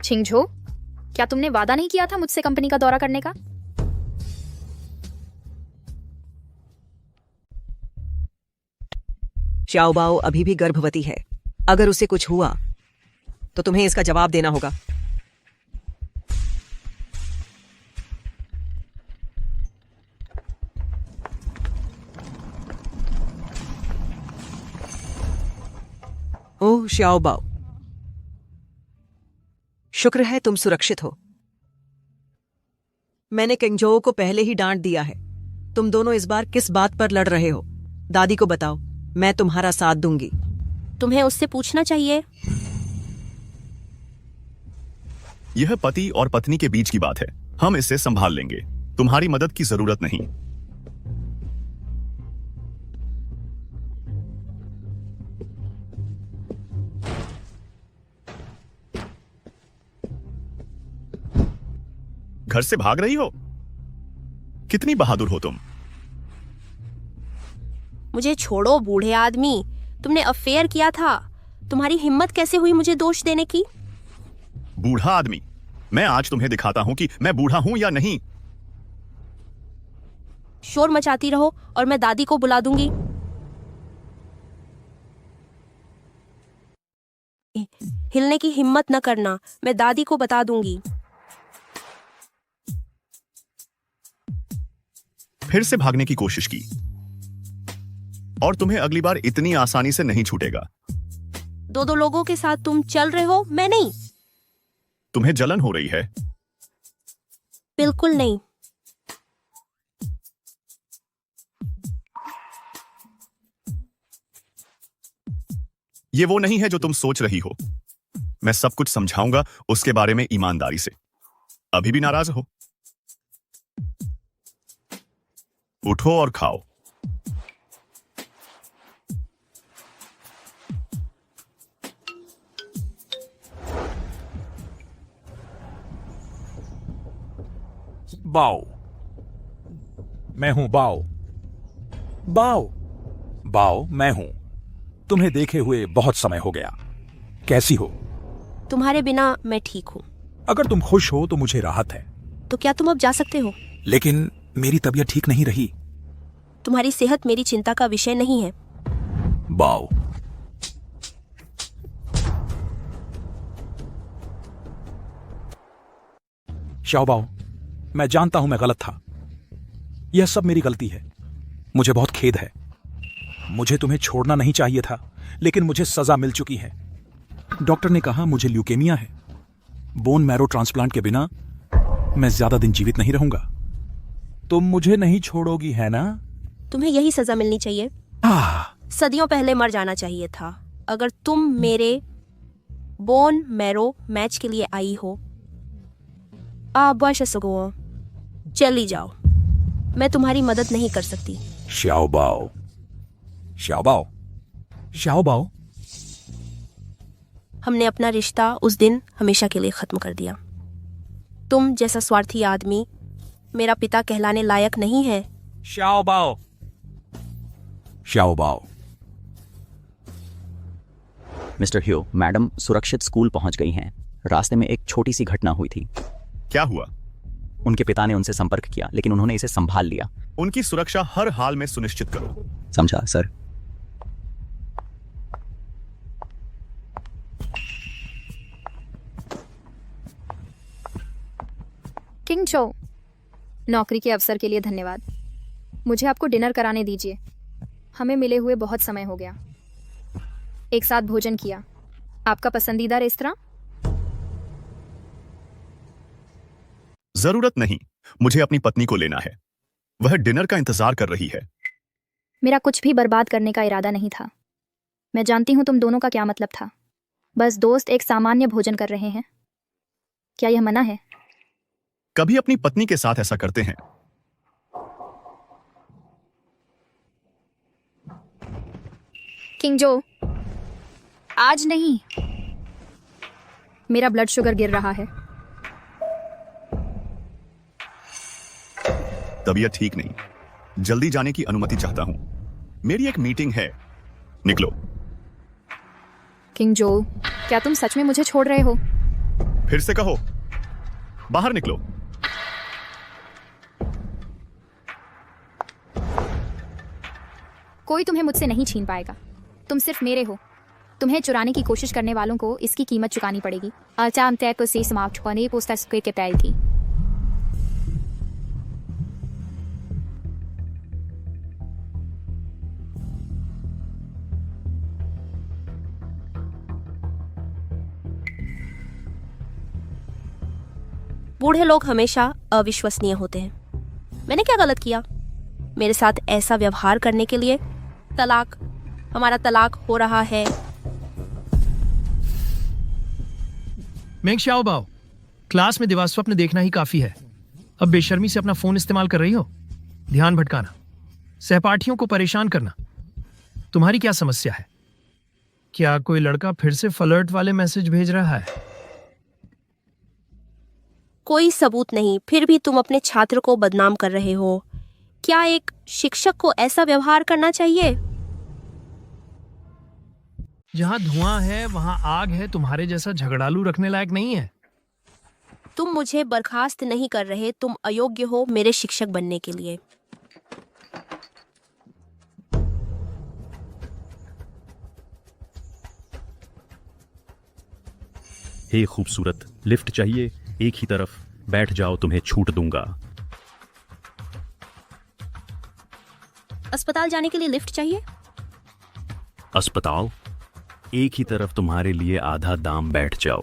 छिंगझो, क्या तुमने वादा नहीं किया था मुझसे कंपनी का दौरा करने का? श्याओबाओ अभी भी गर्भवती है। अगर उसे कुछ हुआ तो तुम्हें इसका जवाब देना होगा। ओह श्याओ बाओ, शुक्र है तुम सुरक्षित हो। मैंने किंगजो को पहले ही डांट दिया है। तुम दोनों इस बार किस बात पर लड़ रहे हो? दादी को बताओ, मैं तुम्हारा साथ दूंगी। तुम्हें उससे पूछना चाहिए। यह पति और पत्नी के बीच की बात है, हम इसे संभाल लेंगे, तुम्हारी मदद की जरूरत नहीं। घर से भाग रही हो? कितनी बहादुर हो तुम। मुझे छोड़ो बूढ़े आदमी, तुमने अफेयर किया था। तुम्हारी हिम्मत कैसे हुई मुझे दोष देने की? बूढ़ा आदमी, मैं आज तुम्हें दिखाता हूं कि मैं बूढ़ा हूं या नहीं। शोर मचाती रहो और मैं दादी को बुला दूंगी। हिलने की हिम्मत न करना, मैं दादी को बता दूंगी। फिर से भागने की कोशिश की और तुम्हें अगली बार इतनी आसानी से नहीं छूटेगा। दो लोगों के साथ तुम चल रहे हो, मैं नहीं। तुम्हें जलन हो रही है? बिल्कुल नहीं। ये वो नहीं है जो तुम सोच रही हो। मैं सब कुछ समझाऊंगा उसके बारे में ईमानदारी से। अभी भी नाराज हो? उठो और खाओ। बाओ, मैं हूं बाओ। बाओ, बाओ, मैं हूं। तुम्हें देखे हुए बहुत समय हो गया। कैसी हो? तुम्हारे बिना मैं ठीक हूं। अगर तुम खुश हो तो मुझे राहत है। तो क्या तुम अब जा सकते हो? लेकिन मेरी तबीयत ठीक नहीं रही। तुम्हारी सेहत मेरी चिंता का विषय नहीं है। बाओ, शाओ बाओ, मैं जानता हूं मैं गलत था। यह सब मेरी गलती है। मुझे बहुत खेद है। मुझे तुम्हें छोड़ना नहीं चाहिए था, लेकिन मुझे सजा मिल चुकी है। डॉक्टर ने कहा मुझे ल्यूकेमिया है। बोन मैरो ट्रांसप्लांट के बिना मैं ज्यादा दिन जीवित नहीं रहूंगा। तुम मुझे नहीं छोड़ोगी, है ना? तुम्हें यही सजा मिलनी चाहिए। सदियों पहले मर जाना चाहिए था। अगर तुम मेरे बोन मैरो मैच के लिए आई हो, चली जाओ। मैं तुम्हारी मदद नहीं कर सकती। शाओ बाओ, शाओ बाओ, शाओ बाओ। हमने अपना रिश्ता उस दिन हमेशा के लिए खत्म कर दिया। तुम जैसा स्वार्थी आदमी मेरा पिता कहलाने लायक नहीं है। शाओ बाओ, शाओ बाओ। मिस्टर ह्यू, मैडम सुरक्षित स्कूल पहुंच गई हैं। रास्ते में एक छोटी सी घटना हुई थी। क्या हुआ? उनके पिता ने उनसे संपर्क किया, लेकिन उन्होंने इसे संभाल लिया। उनकी सुरक्षा हर हाल में सुनिश्चित करो। समझा सर। किंगजो, नौकरी के अवसर के लिए धन्यवाद। मुझे आपको डिनर कराने दीजिए। हमें मिले हुए बहुत समय हो गया। एक साथ भोजन किया। आपका पसंदीदा रेस्तरां? जरूरत नहीं, मुझे अपनी पत्नी को लेना है। वह डिनर का इंतजार कर रही है। मेरा कुछ भी बर्बाद करने का इरादा नहीं था। मैं जानती हूं तुम दोनों का क्या मतलब था। बस दोस्त एक सामान्य भोजन कर रहे हैं। क्या यह मना है? कभी अपनी पत्नी के साथ ऐसा करते हैं। किंगजो, आज नहीं। मेरा ब्लड शुगर गिर रहा है। तबीयत ठीक नहीं, जल्दी जाने की अनुमति चाहता हूं। मेरी एक मीटिंग है, निकलो। किंगजो, क्या तुम सच में मुझे छोड़ रहे हो? फिर से कहो, बाहर निकलो। कोई तुम्हें मुझसे नहीं छीन पाएगा। तुम सिर्फ मेरे हो। तुम्हें चुराने की कोशिश करने वालों को इसकी कीमत चुकानी पड़ेगी। अचाम तय को से समाप्त होने पोस्टर के पैल थी। बूढ़े लोग हमेशा अविश्वसनीय होते हैं। मैंने क्या गलत किया मेरे साथ ऐसा व्यवहार करने के लिए? तलाक, हमारा तलाक हो रहा है। मेंग शाओबाओ, क्लास में दिवास्वप्न देखना ही काफी है। अब बेशर्मी से अपना फोन इस्तेमाल कर रही हो, ध्यान भटकाना, सहपाठियों को परेशान करना। तुम्हारी क्या समस्या है? क्या कोई लड़का फिर से फ्लर्ट वाले मैसेज भेज रहा है? कोई सबूत नहीं, फिर भी तुम अपने छात्र को बदनाम कर रहे हो। क्या एक शिक्षक को ऐसा व्यवहार करना चाहिए? जहां धुआं है वहां आग है। तुम्हारे जैसा झगड़ालू रखने लायक नहीं है। तुम मुझे बर्खास्त नहीं कर रहे, तुम अयोग्य हो मेरे शिक्षक बनने के लिए। हे खूबसूरत, लिफ्ट चाहिए? एक ही तरफ, बैठ जाओ, तुम्हें छूट दूंगा। अस्पताल जाने के लिए लिफ्ट चाहिए? अस्पताल? एक ही तरफ, तुम्हारे लिए आधा दाम, बैठ जाओ।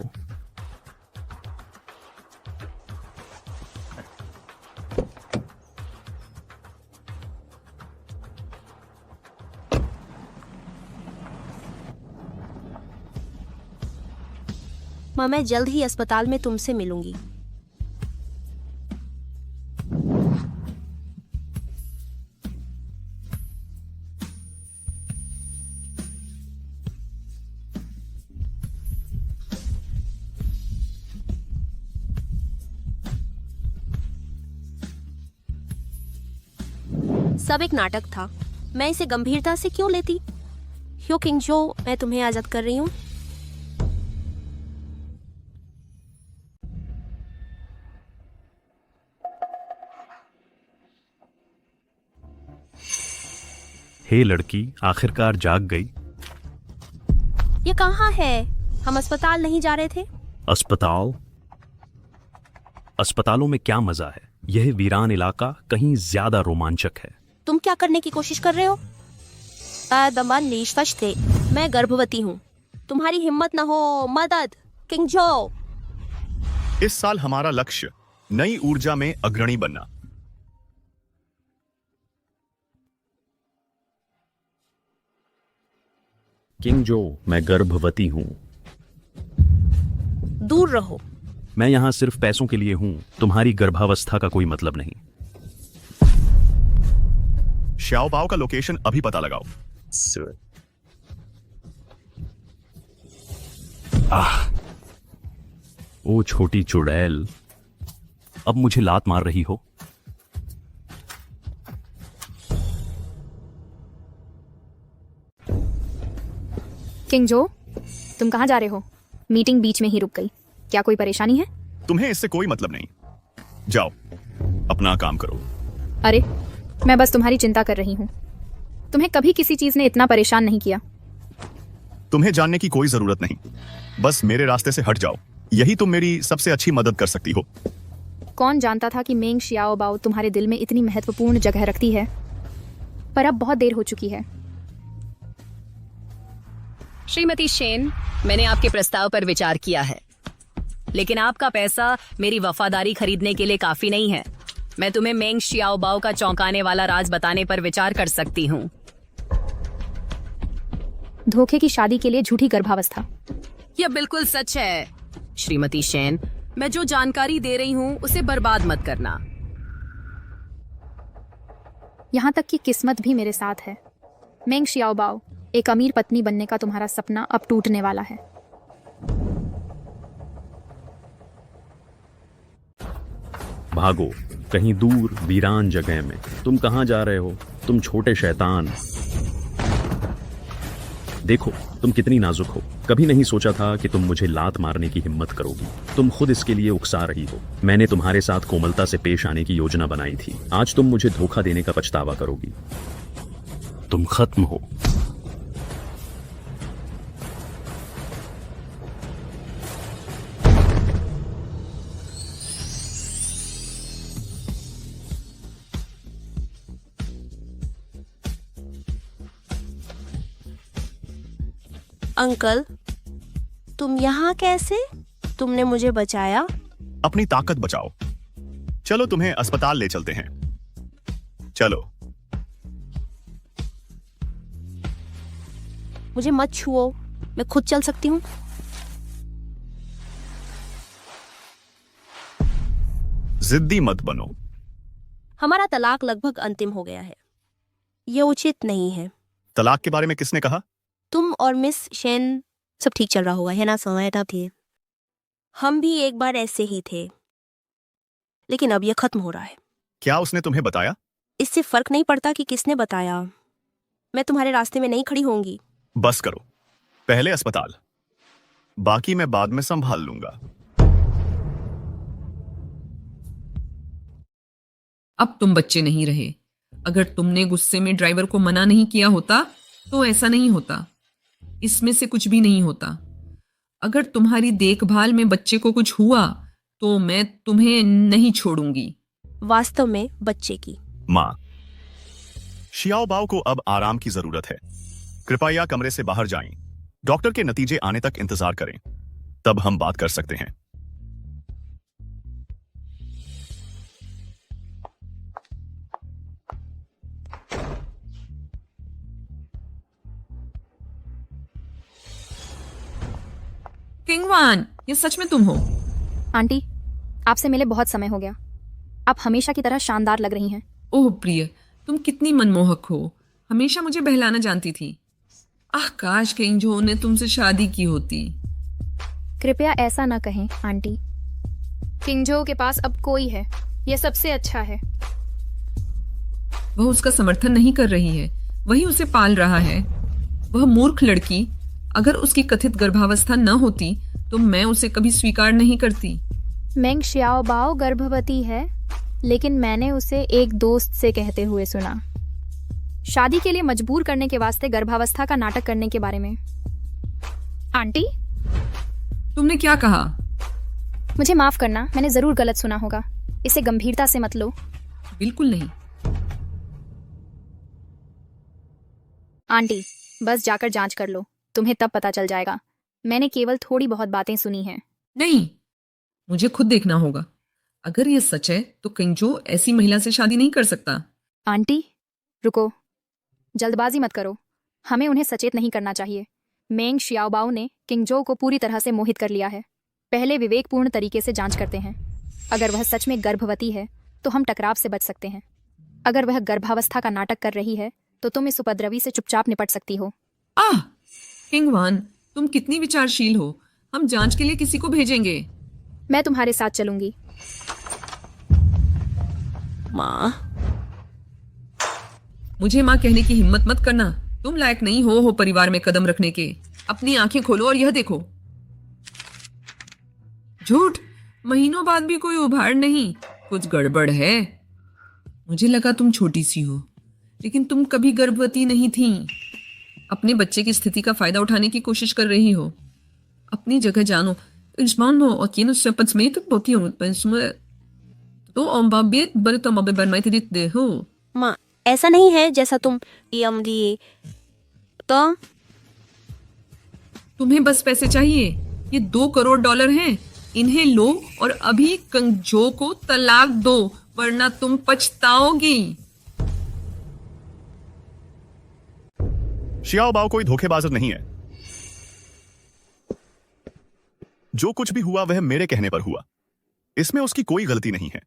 माँ, मैं जल्द ही अस्पताल में तुमसे मिलूंगी। सब एक नाटक था। मैं इसे गंभीरता से क्यों लेती? ह्यो किंगजो, मैं तुम्हें आजाद कर रही हूँ। हे लड़की, आखिरकार जाग गई। ये कहाँ है? हम अस्पताल नहीं जा रहे थे? अस्पताल? अस्पतालों में क्या मजा है? यह वीरान इलाका कहीं ज्यादा रोमांचक है। तुम क्या करने की कोशिश कर रहे हो? दमन निष्पक्ष थे। मैं गर्भवती हूँ। तुम्हारी हिम्मत न हो। मदद किंगजो। इस साल हमारा लक्ष्य नई ऊर्जा में अग्रणी बनना। किंगजो, मैं गर्भवती हूँ। दूर रहो। मैं यहाँ सिर्फ पैसों के लिए हूँ। तुम्हारी गर्भावस्था का कोई मतलब नहीं। शाओबाओ का लोकेशन अभी पता लगाओ। ओ छोटी चुड़ैल, अब मुझे लात मार रही हो? किंगजो, तुम कहाँ जा रहे हो? मीटिंग बीच में ही रुक गई। क्या कोई परेशानी है? तुम्हें इससे कोई मतलब नहीं। जाओ, अपना काम करो। अरे, मैं बस तुम्हारी चिंता कर रही हूँ। तुम्हें कभी किसी चीज ने इतना परेशान नहीं किया। तुम्हें जानने की कोई जरूरत नहीं। बस मेरे रास्ते से हट जाओ। यही तुम मेरी सबसे अच्छी मदद कर सकती हो। कौन जानता था कि मेंग शियाओबाओ तुम्हारे दिल में इतनी महत्वपूर्ण जगह रखती है। पर अब बहुत देर हो चुकी है। श्रीमती शेन, मैंने आपके प्रस्ताव पर विचार किया है, लेकिन आपका पैसा मेरी वफादारी खरीदने के लिए काफी नहीं है। मैं तुम्हें मेंग शियाओबाओ का चौंकाने वाला राज बताने पर विचार कर सकती हूँ। धोखे की शादी के लिए झूठी गर्भावस्था। यह बिल्कुल सच है। श्रीमती शेन, मैं जो जानकारी दे रही हूँ उसे बर्बाद मत करना। यहाँ तक कि किस्मत भी मेरे साथ है। मेंग शियाओबाओ, एक अमीर पत्नी बनने का तुम्हारा सपना अब टूटने वाला है। भागो, कहीं दूर वीरान जगह में। तुम कहाँ जा रहे हो, तुम छोटे शैतान? देखो, तुम कितनी नाजुक हो। कभी नहीं सोचा था कि तुम मुझे लात मारने की हिम्मत करोगी। तुम खुद इसके लिए उकसा रही हो। मैंने तुम्हारे साथ कोमलता से पेश आने की योजना बनाई थी। आज तुम मुझे धोखा देने का पछतावा करोगी। तुम खत्म हो। अंकल, तुम यहाँ कैसे? तुमने मुझे बचाया। अपनी ताकत बचाओ। चलो तुम्हें अस्पताल ले चलते हैं। चलो। मुझे मत छुओ, मैं खुद चल सकती हूँ। जिद्दी मत बनो। हमारा तलाक लगभग अंतिम हो गया है। यह उचित नहीं है। तलाक के बारे में किसने कहा? तुम और मिस शेन सब ठीक चल रहा होगा, है ना? समय था थे। हम भी एक बार ऐसे ही थे, लेकिन अब यह खत्म हो रहा है। क्या उसने तुम्हें बताया? इससे फर्क नहीं पड़ता कि किसने बताया। मैं तुम्हारे रास्ते में नहीं खड़ी होंगी। बस करो, पहले अस्पताल, बाकी मैं बाद में संभाल लूंगा। अब तुम बच्चे नहीं रहे। अगर तुमने गुस्से में ड्राइवर को मना नहीं किया होता तो ऐसा नहीं होता। इसमें से कुछ भी नहीं होता। अगर तुम्हारी देखभाल में बच्चे को कुछ हुआ तो मैं तुम्हें नहीं छोड़ूंगी। वास्तव में बच्चे की माँ, शियाओ बाओ को अब आराम की जरूरत है। कृपया कमरे से बाहर जाएं। डॉक्टर के नतीजे आने तक इंतजार करें, तब हम बात कर सकते हैं। किंगवान, ये सच में तुम हो? आंटी, आपसे मिले बहुत समय हो गया। आप हमेशा की तरह शानदार लग रही हैं। ओह प्रिय, तुम कितनी मनमोहक हो। हमेशा मुझे बहलाना जानती थी। आह, काश किंगजो ने तुमसे शादी की होती। कृपया ऐसा ना कहें आंटी। किंगजो के पास अब कोई है, यह सबसे अच्छा है। वह उसका समर्थन नहीं कर रही है, वही उसे पाल रहा है। वह मूर्ख लड़की, अगर उसकी कथित गर्भावस्था न होती तो मैं उसे कभी स्वीकार नहीं करती। मेंग शियाओबाओ गर्भवती है, लेकिन मैंने उसे एक दोस्त से कहते हुए सुना, शादी के लिए मजबूर करने के वास्ते गर्भावस्था का नाटक करने के बारे में। आंटी, तुमने क्या कहा? मुझे माफ करना, मैंने जरूर गलत सुना होगा। इसे गंभीरता से मत लो। बिल्कुल नहीं। आंटी, बस जाकर जांच कर लो, तुम्हें तब पता चल जाएगा। मैंने केवल थोड़ी बहुत बातें सुनी हैं। नहीं, मुझे खुद देखना होगा। अगर यह सच है तो किंगजो ऐसी महिला से शादी नहीं कर सकता। आंटी, रुको, जल्दबाजी मत करो। हमें उन्हें सचेत नहीं करना चाहिए। मेंग शियाओबाओ ने किंगजो को पूरी तरह से मोहित कर लिया है। पहले विवेकपूर्ण तरीके से जांच करते हैं। अगर वह सच में गर्भवती है तो हम टकराव से बच सकते हैं। अगर वह गर्भावस्था का नाटक कर रही है तो तुम इस उपद्रवी से चुपचाप निपट सकती हो। आह, किंगवान, तुम कितनी विचारशील हो। हम जांच के लिए किसी को भेजेंगे। मैं तुम्हारे साथ चलूंगी। माँ, मुझे माँ कहने की हिम्मत मत करना। तुम लायक नहीं हो परिवार में कदम रखने के। अपनी आंखें खोलो और यह देखो। झूठ, महीनों बाद भी कोई उभार नहीं। कुछ गड़बड़ है। मुझे लगा तुम छोटी सी हो, लेकिन तुम कभी गर्भवती नहीं थी। अपने बच्चे की स्थिति का फायदा उठाने की कोशिश कर रही हो। अपनी जगह जानो। माँ, ऐसा नहीं है जैसा तुम तो। तुम्हें बस पैसे चाहिए। ये $2 करोड़ हैं। इन्हें लो और अभी किंगजो को तलाक दो, वरना तुम पछताओगी। शियाओ बाओ कोई धोखेबाज नहीं है। जो कुछ भी हुआ वह मेरे कहने पर हुआ। इसमें उसकी कोई गलती नहीं है।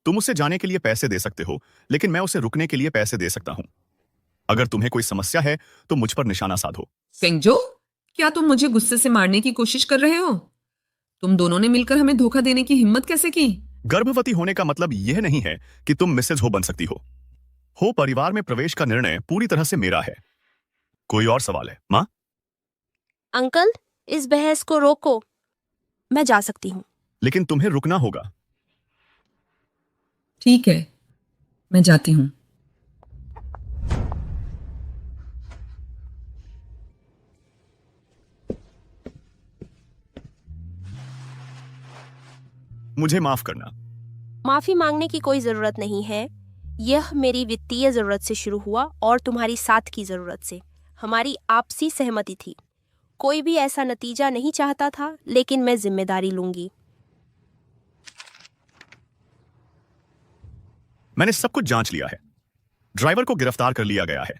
तुम उसे जाने के लिए पैसे दे सकते हो, लेकिन मैं उसे रुकने के लिए पैसे दे सकता हूं। अगर तुम्हें कोई समस्या है तो मुझ पर निशाना साधो। किंगजो, क्या तुम मुझे गुस्से से मारने की कोशिश कर रहे हो? तुम दोनों ने मिलकर हमें धोखा देने की हिम्मत कैसे की? गर्भवती होने का मतलब यह नहीं है कि तुम मिसेज हो बन सकती हो। परिवार में प्रवेश का निर्णय पूरी तरह से मेरा है। कोई और सवाल है माँ? अंकल, इस बहस को रोको। मैं जा सकती हूँ। लेकिन तुम्हें रुकना होगा। ठीक है, मैं जाती हूँ। मुझे माफ करना। माफी मांगने की कोई जरूरत नहीं है। यह मेरी वित्तीय जरूरत से शुरू हुआ और तुम्हारी साथ की जरूरत से। हमारी आपसी सहमति थी। कोई भी ऐसा नतीजा नहीं चाहता था, लेकिन मैं जिम्मेदारी लूंगी। मैंने सब कुछ जांच लिया है। ड्राइवर को गिरफ्तार कर लिया गया है।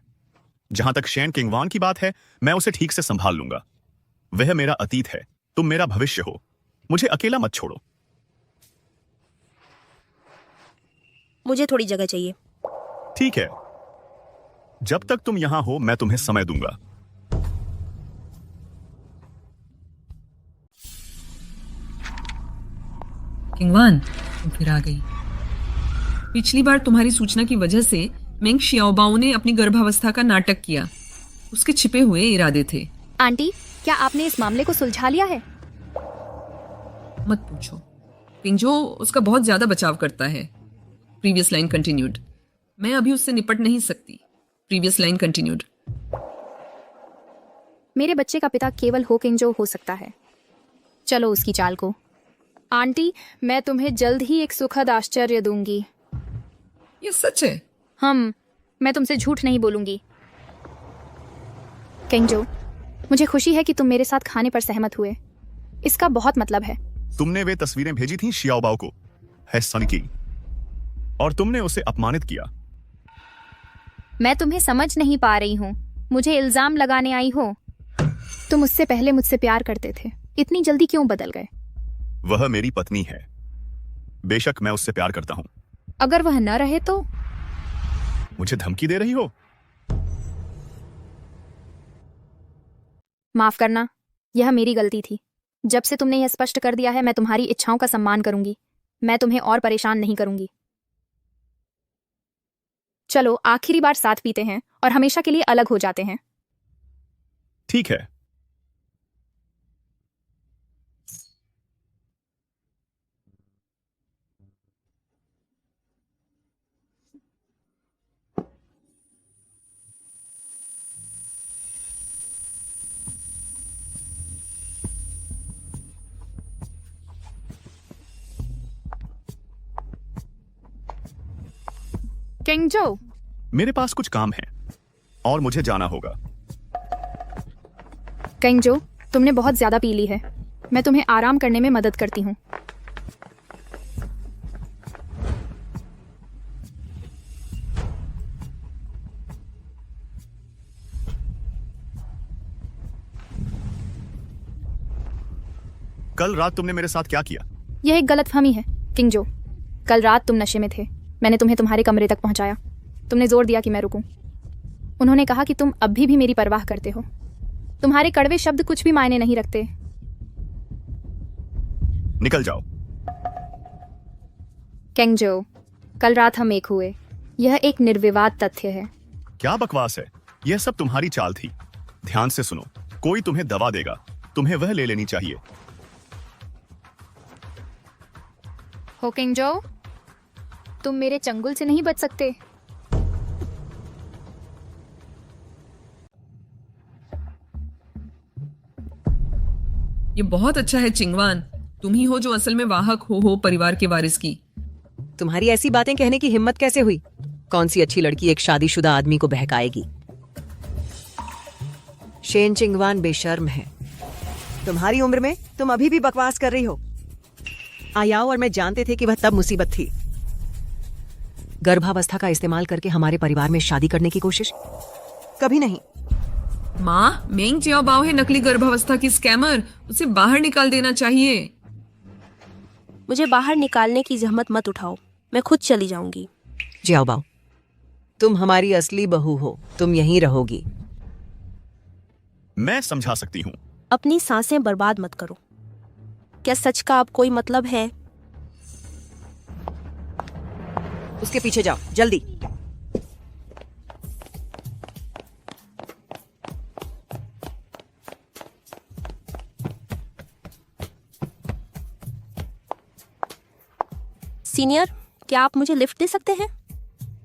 जहां तक शेन किंगवान की बात है, मैं उसे ठीक से संभाल लूंगा। वह मेरा अतीत है, तुम मेरा भविष्य हो। मुझे अकेला मत छोड़ो। मुझे थोड़ी जगह चाहिए। ठीक है, जब तक तुम यहां हो मैं तुम्हें समय दूंगा। किंगवान, तुम फिर आ गई। पिछली बार तुम्हारी सूचना की वजह से मेंग शियाओबाओ ने अपनी गर्भावस्था का नाटक किया। उसके छिपे हुए इरादे थे। आंटी, क्या आपने इस मामले को सुलझा लिया है? मत पूछो। किंगजो उसका बहुत ज्यादा बचाव करता है। Previous line continued. मैं अभी उससे निपट नहीं सकती। Previous line continued. मेरे बच्चे का पिता केवल हो किंगजो हो सकता है। चलो उसकी चाल को। आंटी, मैं तुम्हें जल्द ही एक सुखद आश्चर्य दूंगी। ये सच है? मैं तुमसे झूठ नहीं बोलूंगी। किंगजो, मुझे खुशी है कि तुम मेरे साथ खाने पर सहमत हुए। इसका बहुत मतलब है। तुमने वे तस्वीरें भेजी थी शियाओबाओ को, है सन की, और तुमने उसे अपमानित किया। मैं तुम्हें समझ नहीं पा रही हूँ। मुझे इल्जाम लगाने आई हो? तुम उससे पहले मुझसे प्यार करते थे, इतनी जल्दी क्यों बदल गए? वह मेरी पत्नी है। बेशक मैं उससे प्यार करता हूं। अगर वह न रहे तो? मुझे धमकी दे रही हो? माफ करना, यह मेरी गलती थी। जब से तुमने यह स्पष्ट कर दिया है, मैं तुम्हारी इच्छाओं का सम्मान करूंगी। मैं तुम्हें और परेशान नहीं करूंगी। चलो आखिरी बार साथ पीते हैं और हमेशा के लिए अलग हो जाते हैं। ठीक है। किंगजो, मेरे पास कुछ काम है और मुझे जाना होगा। किंगजो, तुमने बहुत ज्यादा पी ली है। मैं तुम्हें आराम करने में मदद करती हूँ। कल रात तुमने मेरे साथ क्या किया? यह एक गलतफहमी है किंगजो। कल रात तुम नशे में थे। मैंने तुम्हें तुम्हारे कमरे तक पहुंचाया। तुमने जोर दिया कि मैं रुकूं। उन्होंने कहा कि तुम अभी भी मेरी परवाह करते हो। तुम्हारे कड़वे शब्द कुछ भी मायने नहीं रखते। निकल जाओ। किंगजो, कल रात हम एक हुए। यह एक निर्विवाद तथ्य है। क्या बकवास है? यह सब तुम्हारी चाल थी। ध्यान से सुनो, कोई तुम्हें दवा देगा, तुम्हें वह ले लेनी चाहिए। हो किंगजो, तुम मेरे चंगुल से नहीं बच सकते। ये बहुत अच्छा है चिंगवान। तुम ही हो जो असल में वाहक हो परिवार के वारिस की। तुम्हारी ऐसी बातें कहने की हिम्मत कैसे हुई? कौन सी अच्छी लड़की एक शादीशुदा आदमी को बहकाएगी? शेन चिंगवान बेशर्म है। तुम्हारी उम्र में तुम अभी भी बकवास कर रही हो। आयाओ और मैं जानते थे कि वह तब मुसीबत थी। गर्भावस्था का इस्तेमाल करके हमारे परिवार में शादी करने की कोशिश? कभी नहीं। माँ, मेंग जियाओबाओ है नकली गर्भावस्था की स्कैमर। उसे बाहर निकाल देना चाहिए। मुझे बाहर निकालने की जहमत मत उठाओ। मैं खुद चली जाऊंगी। जियाओबाओ, तुम हमारी असली बहू हो। तुम यहीं रहोगी। मैं समझा सकती हूँ। अपनी सांसें बर्बाद मत करो। क्या सच का अब कोई मतलब है? उसके पीछे जाओ, जल्दी। सीनियर, क्या आप मुझे लिफ्ट दे सकते हैं?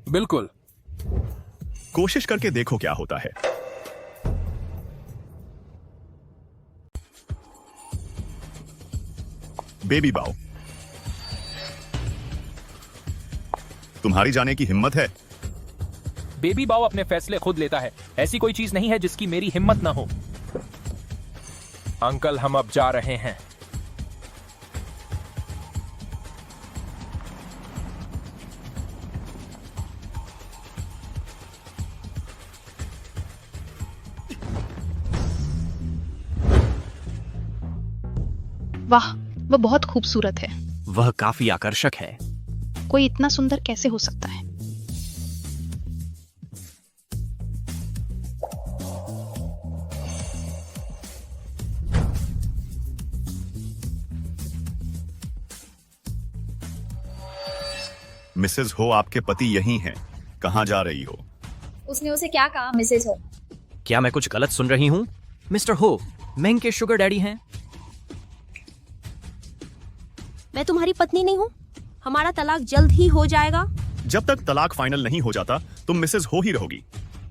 बिल्कुल। कोशिश करके देखो क्या होता है। बेबी बाओ, तुम्हारी जाने की हिम्मत है? बेबी बाओ अपने फैसले खुद लेता है। ऐसी कोई चीज नहीं है जिसकी मेरी हिम्मत ना हो। अंकल, हम अब जा रहे हैं। वाह, वह बहुत खूबसूरत है। वह काफी आकर्षक है। कोई इतना सुंदर कैसे हो सकता है? मिसेज हो, आपके पति यहीं हैं। कहाँ जा रही हो? उसने उसे क्या कहा मिसेज हो? क्या मैं कुछ गलत सुन रही हूँ? मिस्टर हो मेंग के शुगर डैडी हैं। मैं तुम्हारी पत्नी नहीं हूँ। हमारा तलाक जल्द ही हो जाएगा। जब तक तलाक फाइनल नहीं हो जाता तुम मिसेज हो ही रहोगी।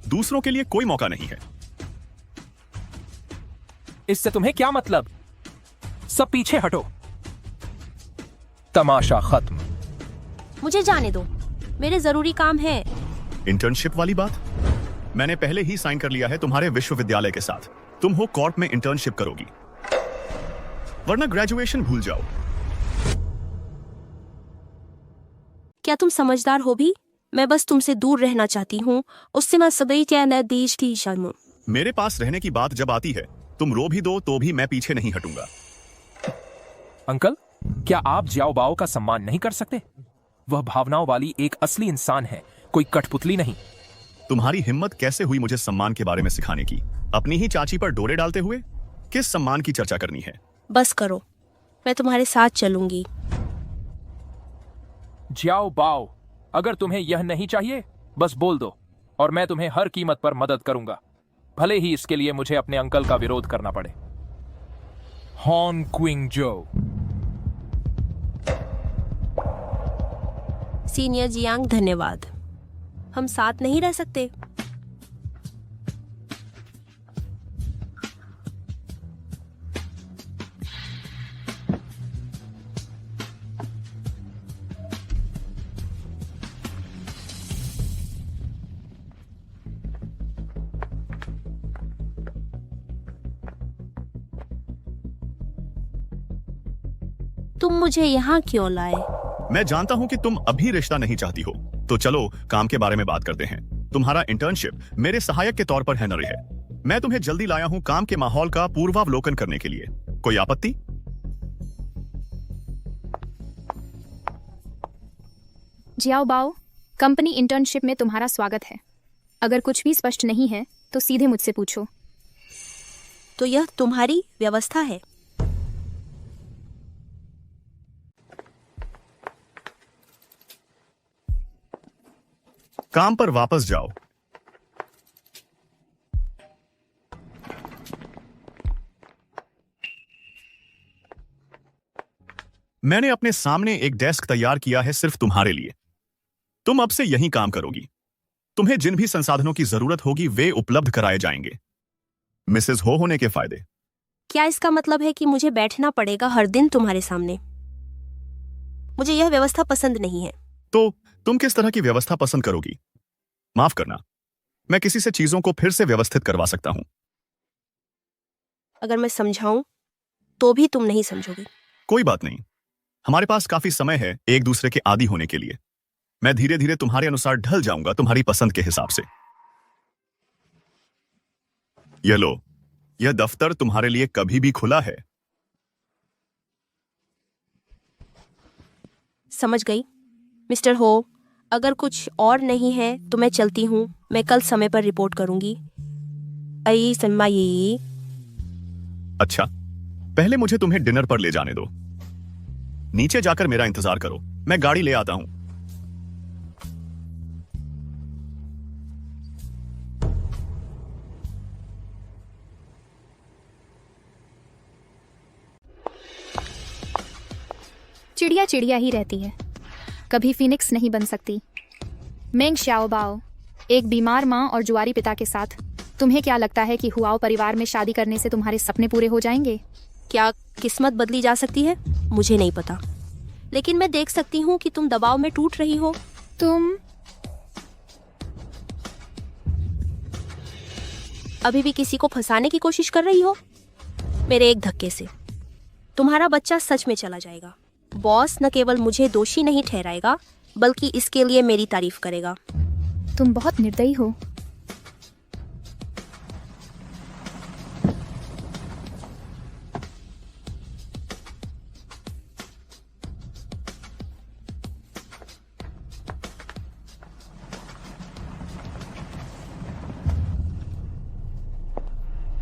दूसरों के लिए कोई मौका नहीं है। इससे तुम्हें क्या मतलब? सब पीछे हटो। तमाशा खत्म। मुझे जाने दो, मेरे जरूरी काम है। इंटर्नशिप वाली बात मैंने पहले ही साइन कर लिया है तुम्हारे विश्वविद्यालय के साथ। तुम हो कॉर्प में इंटर्नशिप करोगी, वरना ग्रेजुएशन भूल जाओ। क्या तुम समझदार हो भी? मैं बस तुमसे दूर रहना चाहती हूँ। उससे मैं सदैव क्या न देश की शर्म। मेरे पास रहने की बात जब आती है तुम रो भी दो तो भी मैं पीछे नहीं हटूंगा। अंकल, क्या आप जियाओ बाओ का सम्मान नहीं कर सकते? वह भावनाओं वाली एक असली इंसान है, कोई कठपुतली नहीं। तुम्हारी हिम्मत कैसे हुई मुझे सम्मान के बारे में सिखाने की? अपनी ही चाची पर डोरे डालते हुए? किस सम्मान की चर्चा करनी है? बस करो, मैं तुम्हारे साथ चलूंगी। जियाओ बाओ, अगर तुम्हें यह नहीं चाहिए बस बोल दो और मैं तुम्हें हर कीमत पर मदद करूंगा, भले ही इसके लिए मुझे अपने अंकल का विरोध करना पड़े। हॉन क्विंग जो। सीनियर जियांग, धन्यवाद। हम साथ नहीं रह सकते। तुम मुझे यहाँ क्यों लाए? मैं जानता हूँ कि तुम अभी रिश्ता नहीं चाहती हो, तो चलो काम के बारे में बात करते हैं। तुम्हारा इंटर्नशिप मेरे सहायक के तौर पर है नरे है। मैं तुम्हें जल्दी लाया हूँ काम के माहौल का पूर्वावलोकन करने के लिए। कोई आपत्ति? जियाओ बाओ, कंपनी इंटर्नशिप में तुम्हारा स्वागत है। अगर कुछ भी स्पष्ट नहीं है तो सीधे मुझसे पूछो। तो यह तुम्हारी व्यवस्था है? काम पर वापस जाओ। मैंने अपने सामने एक डेस्क तैयार किया है सिर्फ तुम्हारे लिए। तुम अब से यहीं काम करोगी। तुम्हें जिन भी संसाधनों की जरूरत होगी वे उपलब्ध कराए जाएंगे। मिसेज हो होने के फायदे। क्या इसका मतलब है कि मुझे बैठना पड़ेगा हर दिन तुम्हारे सामने? मुझे यह व्यवस्था पसंद नहीं है। तो तुम किस तरह की व्यवस्था पसंद करोगी? माफ करना, मैं किसी से चीजों को फिर से व्यवस्थित करवा सकता हूं। अगर मैं समझाऊं तो भी तुम नहीं समझोगे। कोई बात नहीं, हमारे पास काफी समय है एक दूसरे के आदी होने के लिए। मैं धीरे धीरे तुम्हारे अनुसार ढल जाऊंगा, तुम्हारी पसंद के हिसाब से। यह लो, यह दफ्तर तुम्हारे लिए कभी भी खुला है। समझ गई मिस्टर हो। अगर कुछ और नहीं है तो मैं चलती हूँ। मैं कल समय पर रिपोर्ट करूंगी। आई सम्माई। अच्छा, पहले मुझे तुम्हें डिनर पर ले जाने दो। नीचे जाकर मेरा इंतजार करो, मैं गाड़ी ले आता हूं। चिड़िया चिड़िया ही रहती है, कभी फीनिक्स नहीं बन सकती। मेंग श्याओबाओ, एक बीमार माँ और जुआरी पिता के साथ तुम्हें क्या लगता है कि हुआओ परिवार में शादी करने से तुम्हारे सपने पूरे हो जाएंगे? क्या किस्मत बदली जा सकती है? मुझे नहीं पता, लेकिन मैं देख सकती हूँ कि तुम दबाव में टूट रही हो। तुम अभी भी किसी को फंसाने की कोशिश कर रही हो। मेरे एक धक्के से तुम्हारा बच्चा सच में चला जाएगा। बॉस न केवल मुझे दोषी नहीं ठहराएगा बल्कि इसके लिए मेरी तारीफ करेगा। तुम बहुत निर्दयी हो।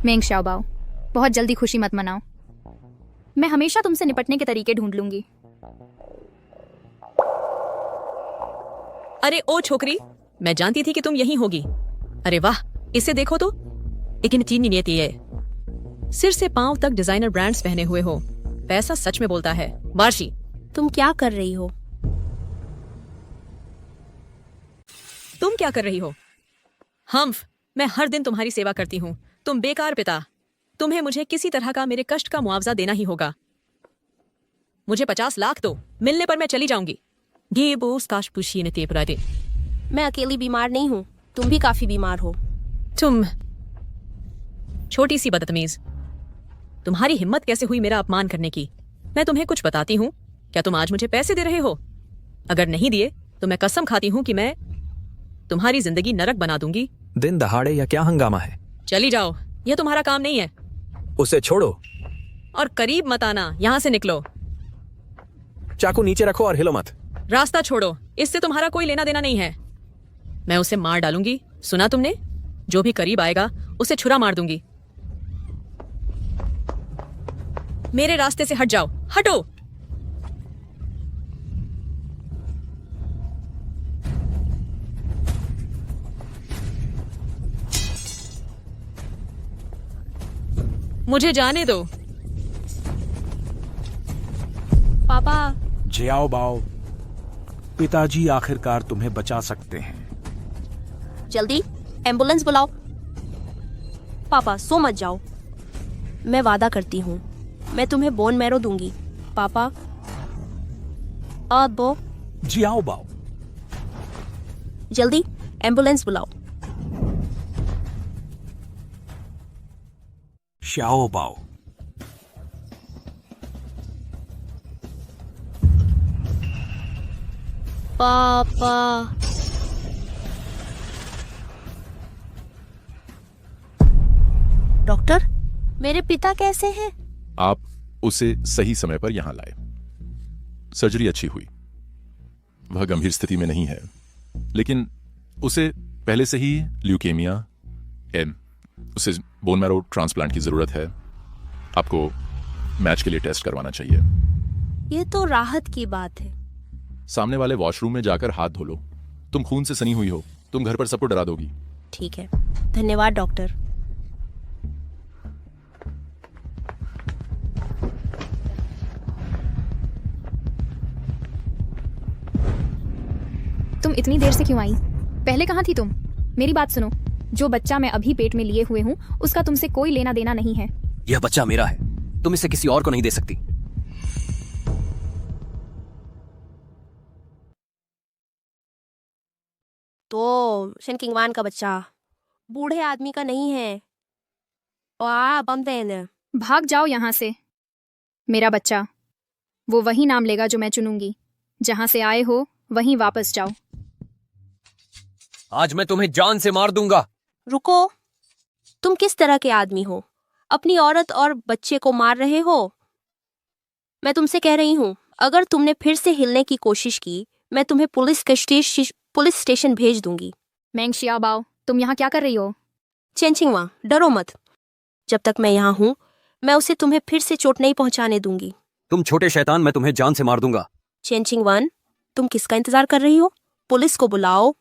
मेंग शाओबाओ, बहुत जल्दी खुशी मत मनाओ। मैं हमेशा तुमसे निपटने के तरीके ढूंढ लूंगी। अरे ओ छोकरी, मैं जानती थी कि तुम यहीं होगी। अरे वाह, इसे देखो तो, लेकिन चीनी नियति है। सिर से पांव तक डिजाइनर ब्रांड्स पहने हुए हो। पैसा सच में बोलता है। वार्शी, तुम क्या कर रही हो? तुम क्या कर रही हो? हम्फ, मैं हर दिन तुम्हारी सेवा करती हूँ। तुम बेकार पिता। तुम्हें मुझे किसी तरह का मेरे कष्ट का मुआवजा देना ही होगा। मुझे 50 लाख दो, मिलने पर मैं चली जाऊंगी। मैं अकेली बीमार नहीं हूँ, तुम भी काफी बीमार हो। तुम छोटी सी बदतमीज, तुम्हारी हिम्मत कैसे हुई मेरा अपमान करने की? मैं तुम्हें कुछ बताती हूँ। क्या तुम आज मुझे पैसे दे रहे हो? अगर नहीं दिए तो मैं कसम खाती हूँ कि मैं तुम्हारी जिंदगी नरक बना दूंगी। दिन दहाड़े या क्या हंगामा है? चली जाओ, यह तुम्हारा काम नहीं है। उसे छोड़ो और करीब मत आना, यहाँ से निकलो। चाकू नीचे रखो और हिलो मत। रास्ता छोड़ो, इससे तुम्हारा कोई लेना देना नहीं है। मैं उसे मार डालूंगी, सुना तुमने? जो भी करीब आएगा उसे छुरा मार दूंगी। मेरे रास्ते से हट जाओ, हटो। मुझे जाने दो। पापा। जियाओ बाओ, पिताजी आखिरकार तुम्हें बचा सकते हैं। जल्दी एम्बुलेंस बुलाओ। पापा सो मत जाओ, मैं वादा करती हूँ मैं तुम्हें बोन मैरो दूंगी। पापा बो। जियाओ बाओ, जल्दी एम्बुलेंस बुलाओ। शाओ बाओ। पापा। डॉक्टर, मेरे पिता कैसे हैं? आप उसे सही समय पर यहां लाए। सर्जरी अच्छी हुई। वह गंभीर स्थिति में नहीं है, लेकिन उसे पहले से ही ल्यूकेमिया उसे बोन मैरो ट्रांसप्लांट की जरूरत है। आपको मैच के लिए टेस्ट करवाना चाहिए। ये तो राहत की बात है। सामने वाले वॉशरूम में जाकर हाथ धो लो। तुम खून से सनी हुई हो, तुम घर पर सबको डरा दोगी। ठीक है, धन्यवाद डॉक्टर। तुम इतनी देर से क्यों आई? पहले कहाँ थी तुम? मेरी बात सुनो, जो बच्चा मैं अभी पेट में लिए हुए हूँ उसका तुमसे कोई लेना देना नहीं है। यह बच्चा मेरा है, तुम इसे किसी और को नहीं दे सकती। तो शन किंगवान का बच्चा बूढ़े आदमी का नहीं है। भाग जाओ यहाँ से। मेरा बच्चा वो वही नाम लेगा जो मैं चुनूंगी। जहां से आए हो वहीं वापस जाओ। आज मैं तुम्हें जान से मार दूंगा। रुको, तुम किस तरह के आदमी हो? अपनी औरत और बच्चे को मार रहे हो। मैं तुमसे कह रही हूँ, अगर तुमने फिर से हिलने की कोशिश की मैं तुम्हें पुलिस स्टेशन भेज दूंगी। मेंग शियाओबाओ, तुम यहाँ क्या कर रही हो? चेनचिंगवा, डरो मत। जब तक मैं यहाँ हूँ मैं उसे तुम्हें फिर से चोट नहीं पहुँचाने दूंगी। तुम छोटे शैतान, मैं तुम्हें जान से मार दूंगा। चेनचिंगवान, तुम किसका इंतजार कर रही हो? पुलिस को बुलाओ।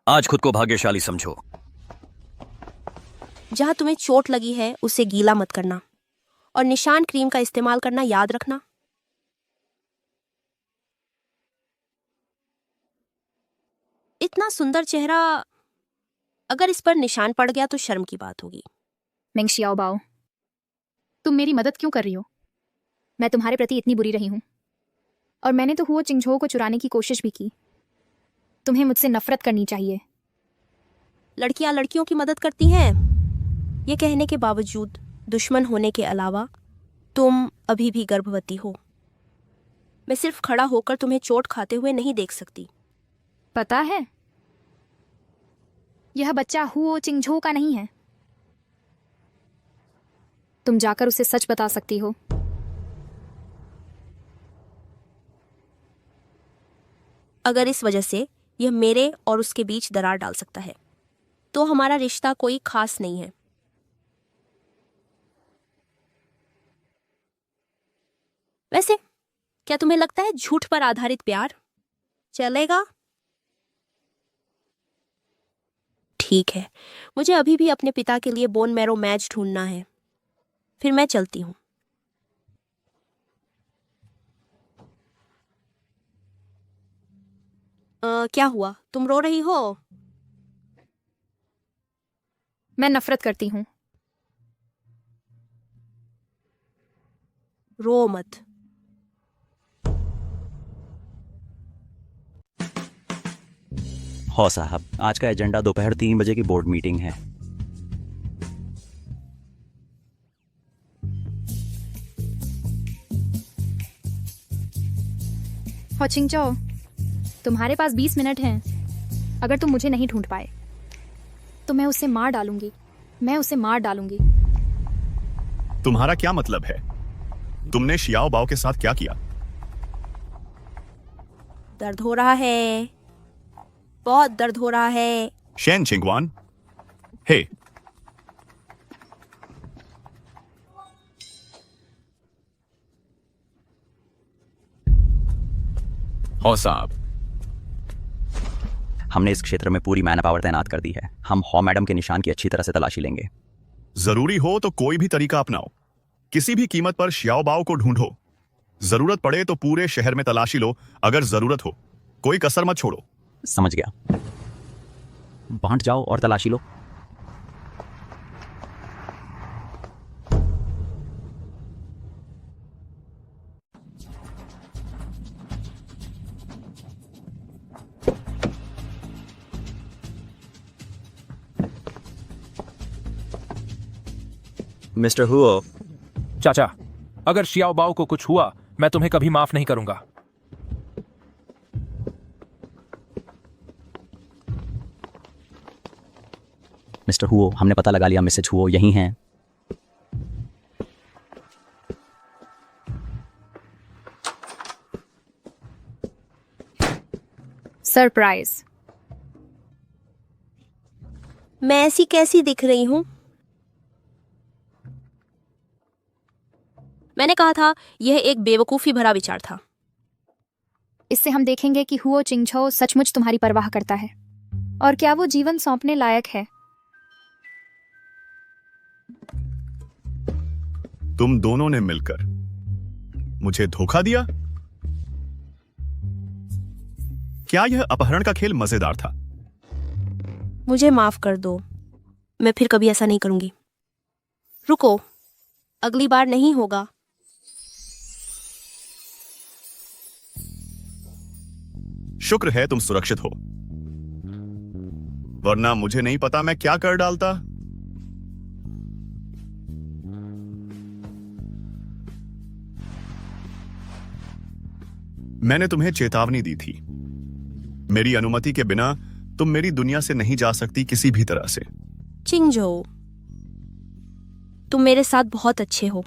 आज खुद को भाग्यशाली समझो। जहां तुम्हें चोट लगी है उसे गीला मत करना और निशान क्रीम का इस्तेमाल करना याद रखना। इतना सुंदर चेहरा, अगर इस पर निशान पड़ गया तो शर्म की बात होगी। मेंग शियाओबाओ, तुम मेरी मदद क्यों कर रही हो? मैं तुम्हारे प्रति इतनी बुरी रही हूं और मैंने तो हुओ चिंगझो को चुराने की कोशिश भी की। तुम्हें मुझसे नफरत करनी चाहिए। लड़कियां लड़कियों की मदद करती हैं, ये कहने के बावजूद दुश्मन होने के अलावा तुम अभी भी गर्भवती हो। मैं सिर्फ खड़ा होकर तुम्हें चोट खाते हुए नहीं देख सकती। पता है, यह बच्चा हुओ चिंगझो का नहीं है। तुम जाकर उसे सच बता सकती हो। अगर इस वजह से यह मेरे और उसके बीच दरार डाल सकता है तो हमारा रिश्ता कोई खास नहीं है। वैसे क्या तुम्हें लगता है झूठ पर आधारित प्यार चलेगा? ठीक है, मुझे अभी भी अपने पिता के लिए बोन मैरो मैच ढूंढना है। फिर मैं चलती हूँ। क्या हुआ? तुम रो रही हो? मैं नफरत करती हूँ। रो मत। हो साहब, आज का एजेंडा दोपहर 3 बजे की बोर्ड मीटिंग है। हो चिंगचो, तुम्हारे पास 20 मिनट हैं। अगर तुम मुझे नहीं ढूंढ पाए तो मैं उसे मार डालूंगी। मैं उसे मार डालूंगी। तुम्हारा क्या मतलब है? तुमने शियाओ बाओ के साथ क्या किया? दर्द हो रहा है, बहुत दर्द हो रहा है। शेन चिंगवान, हे। हो साहब, हमने इस क्षेत्र में पूरी मैन पावर तैनात कर दी है। हम हॉ मैडम के निशान की अच्छी तरह से तलाशी लेंगे। जरूरी हो तो कोई भी तरीका अपनाओ। किसी भी कीमत पर शियाओ बाओ को ढूंढो। जरूरत पड़े तो पूरे शहर में तलाशी लो। अगर जरूरत हो, कोई कसर मत छोड़ो। समझ गया। बांट जाओ और तलाशी लो। मिस्टर हुओ। चाचा, अगर शियाओ बाओ को कुछ हुआ मैं तुम्हें कभी माफ नहीं करूंगा। मिस्टर हुओ, हमने पता लगा लिया मिसेज हुओ यहीं हैं। सरप्राइज। मैं ऐसी कैसी दिख रही हूँ? मैंने कहा था यह एक बेवकूफी भरा विचार था। इससे हम देखेंगे कि हुओ चिंगझो सचमुच तुम्हारी परवाह करता है और क्या वो जीवन सौंपने लायक है। तुम दोनों ने मिलकर मुझे धोखा दिया। क्या यह अपहरण का खेल मजेदार था? मुझे माफ कर दो, मैं फिर कभी ऐसा नहीं करूंगी। रुको, अगली बार नहीं होगा। शुक्र है तुम सुरक्षित हो, वरना मुझे नहीं पता मैं क्या कर डालता। मैंने तुम्हें चेतावनी दी थी। मेरी अनुमति के बिना तुम मेरी दुनिया से नहीं जा सकती किसी भी तरह से। चिंगझो, तुम मेरे साथ बहुत अच्छे हो।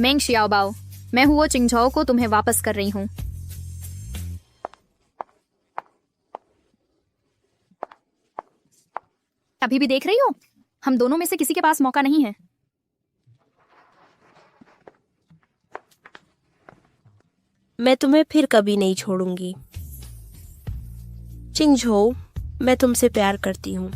मेंग शियाओबाओ, मैं हुओ चिंगझो को तुम्हें वापस कर रही हूं। अभी भी देख रही हो? हम दोनों में से किसी के पास मौका नहीं है। मैं तुम्हें फिर कभी नहीं छोड़ूंगी। चिंगझो, मैं तुमसे प्यार करती हूँ।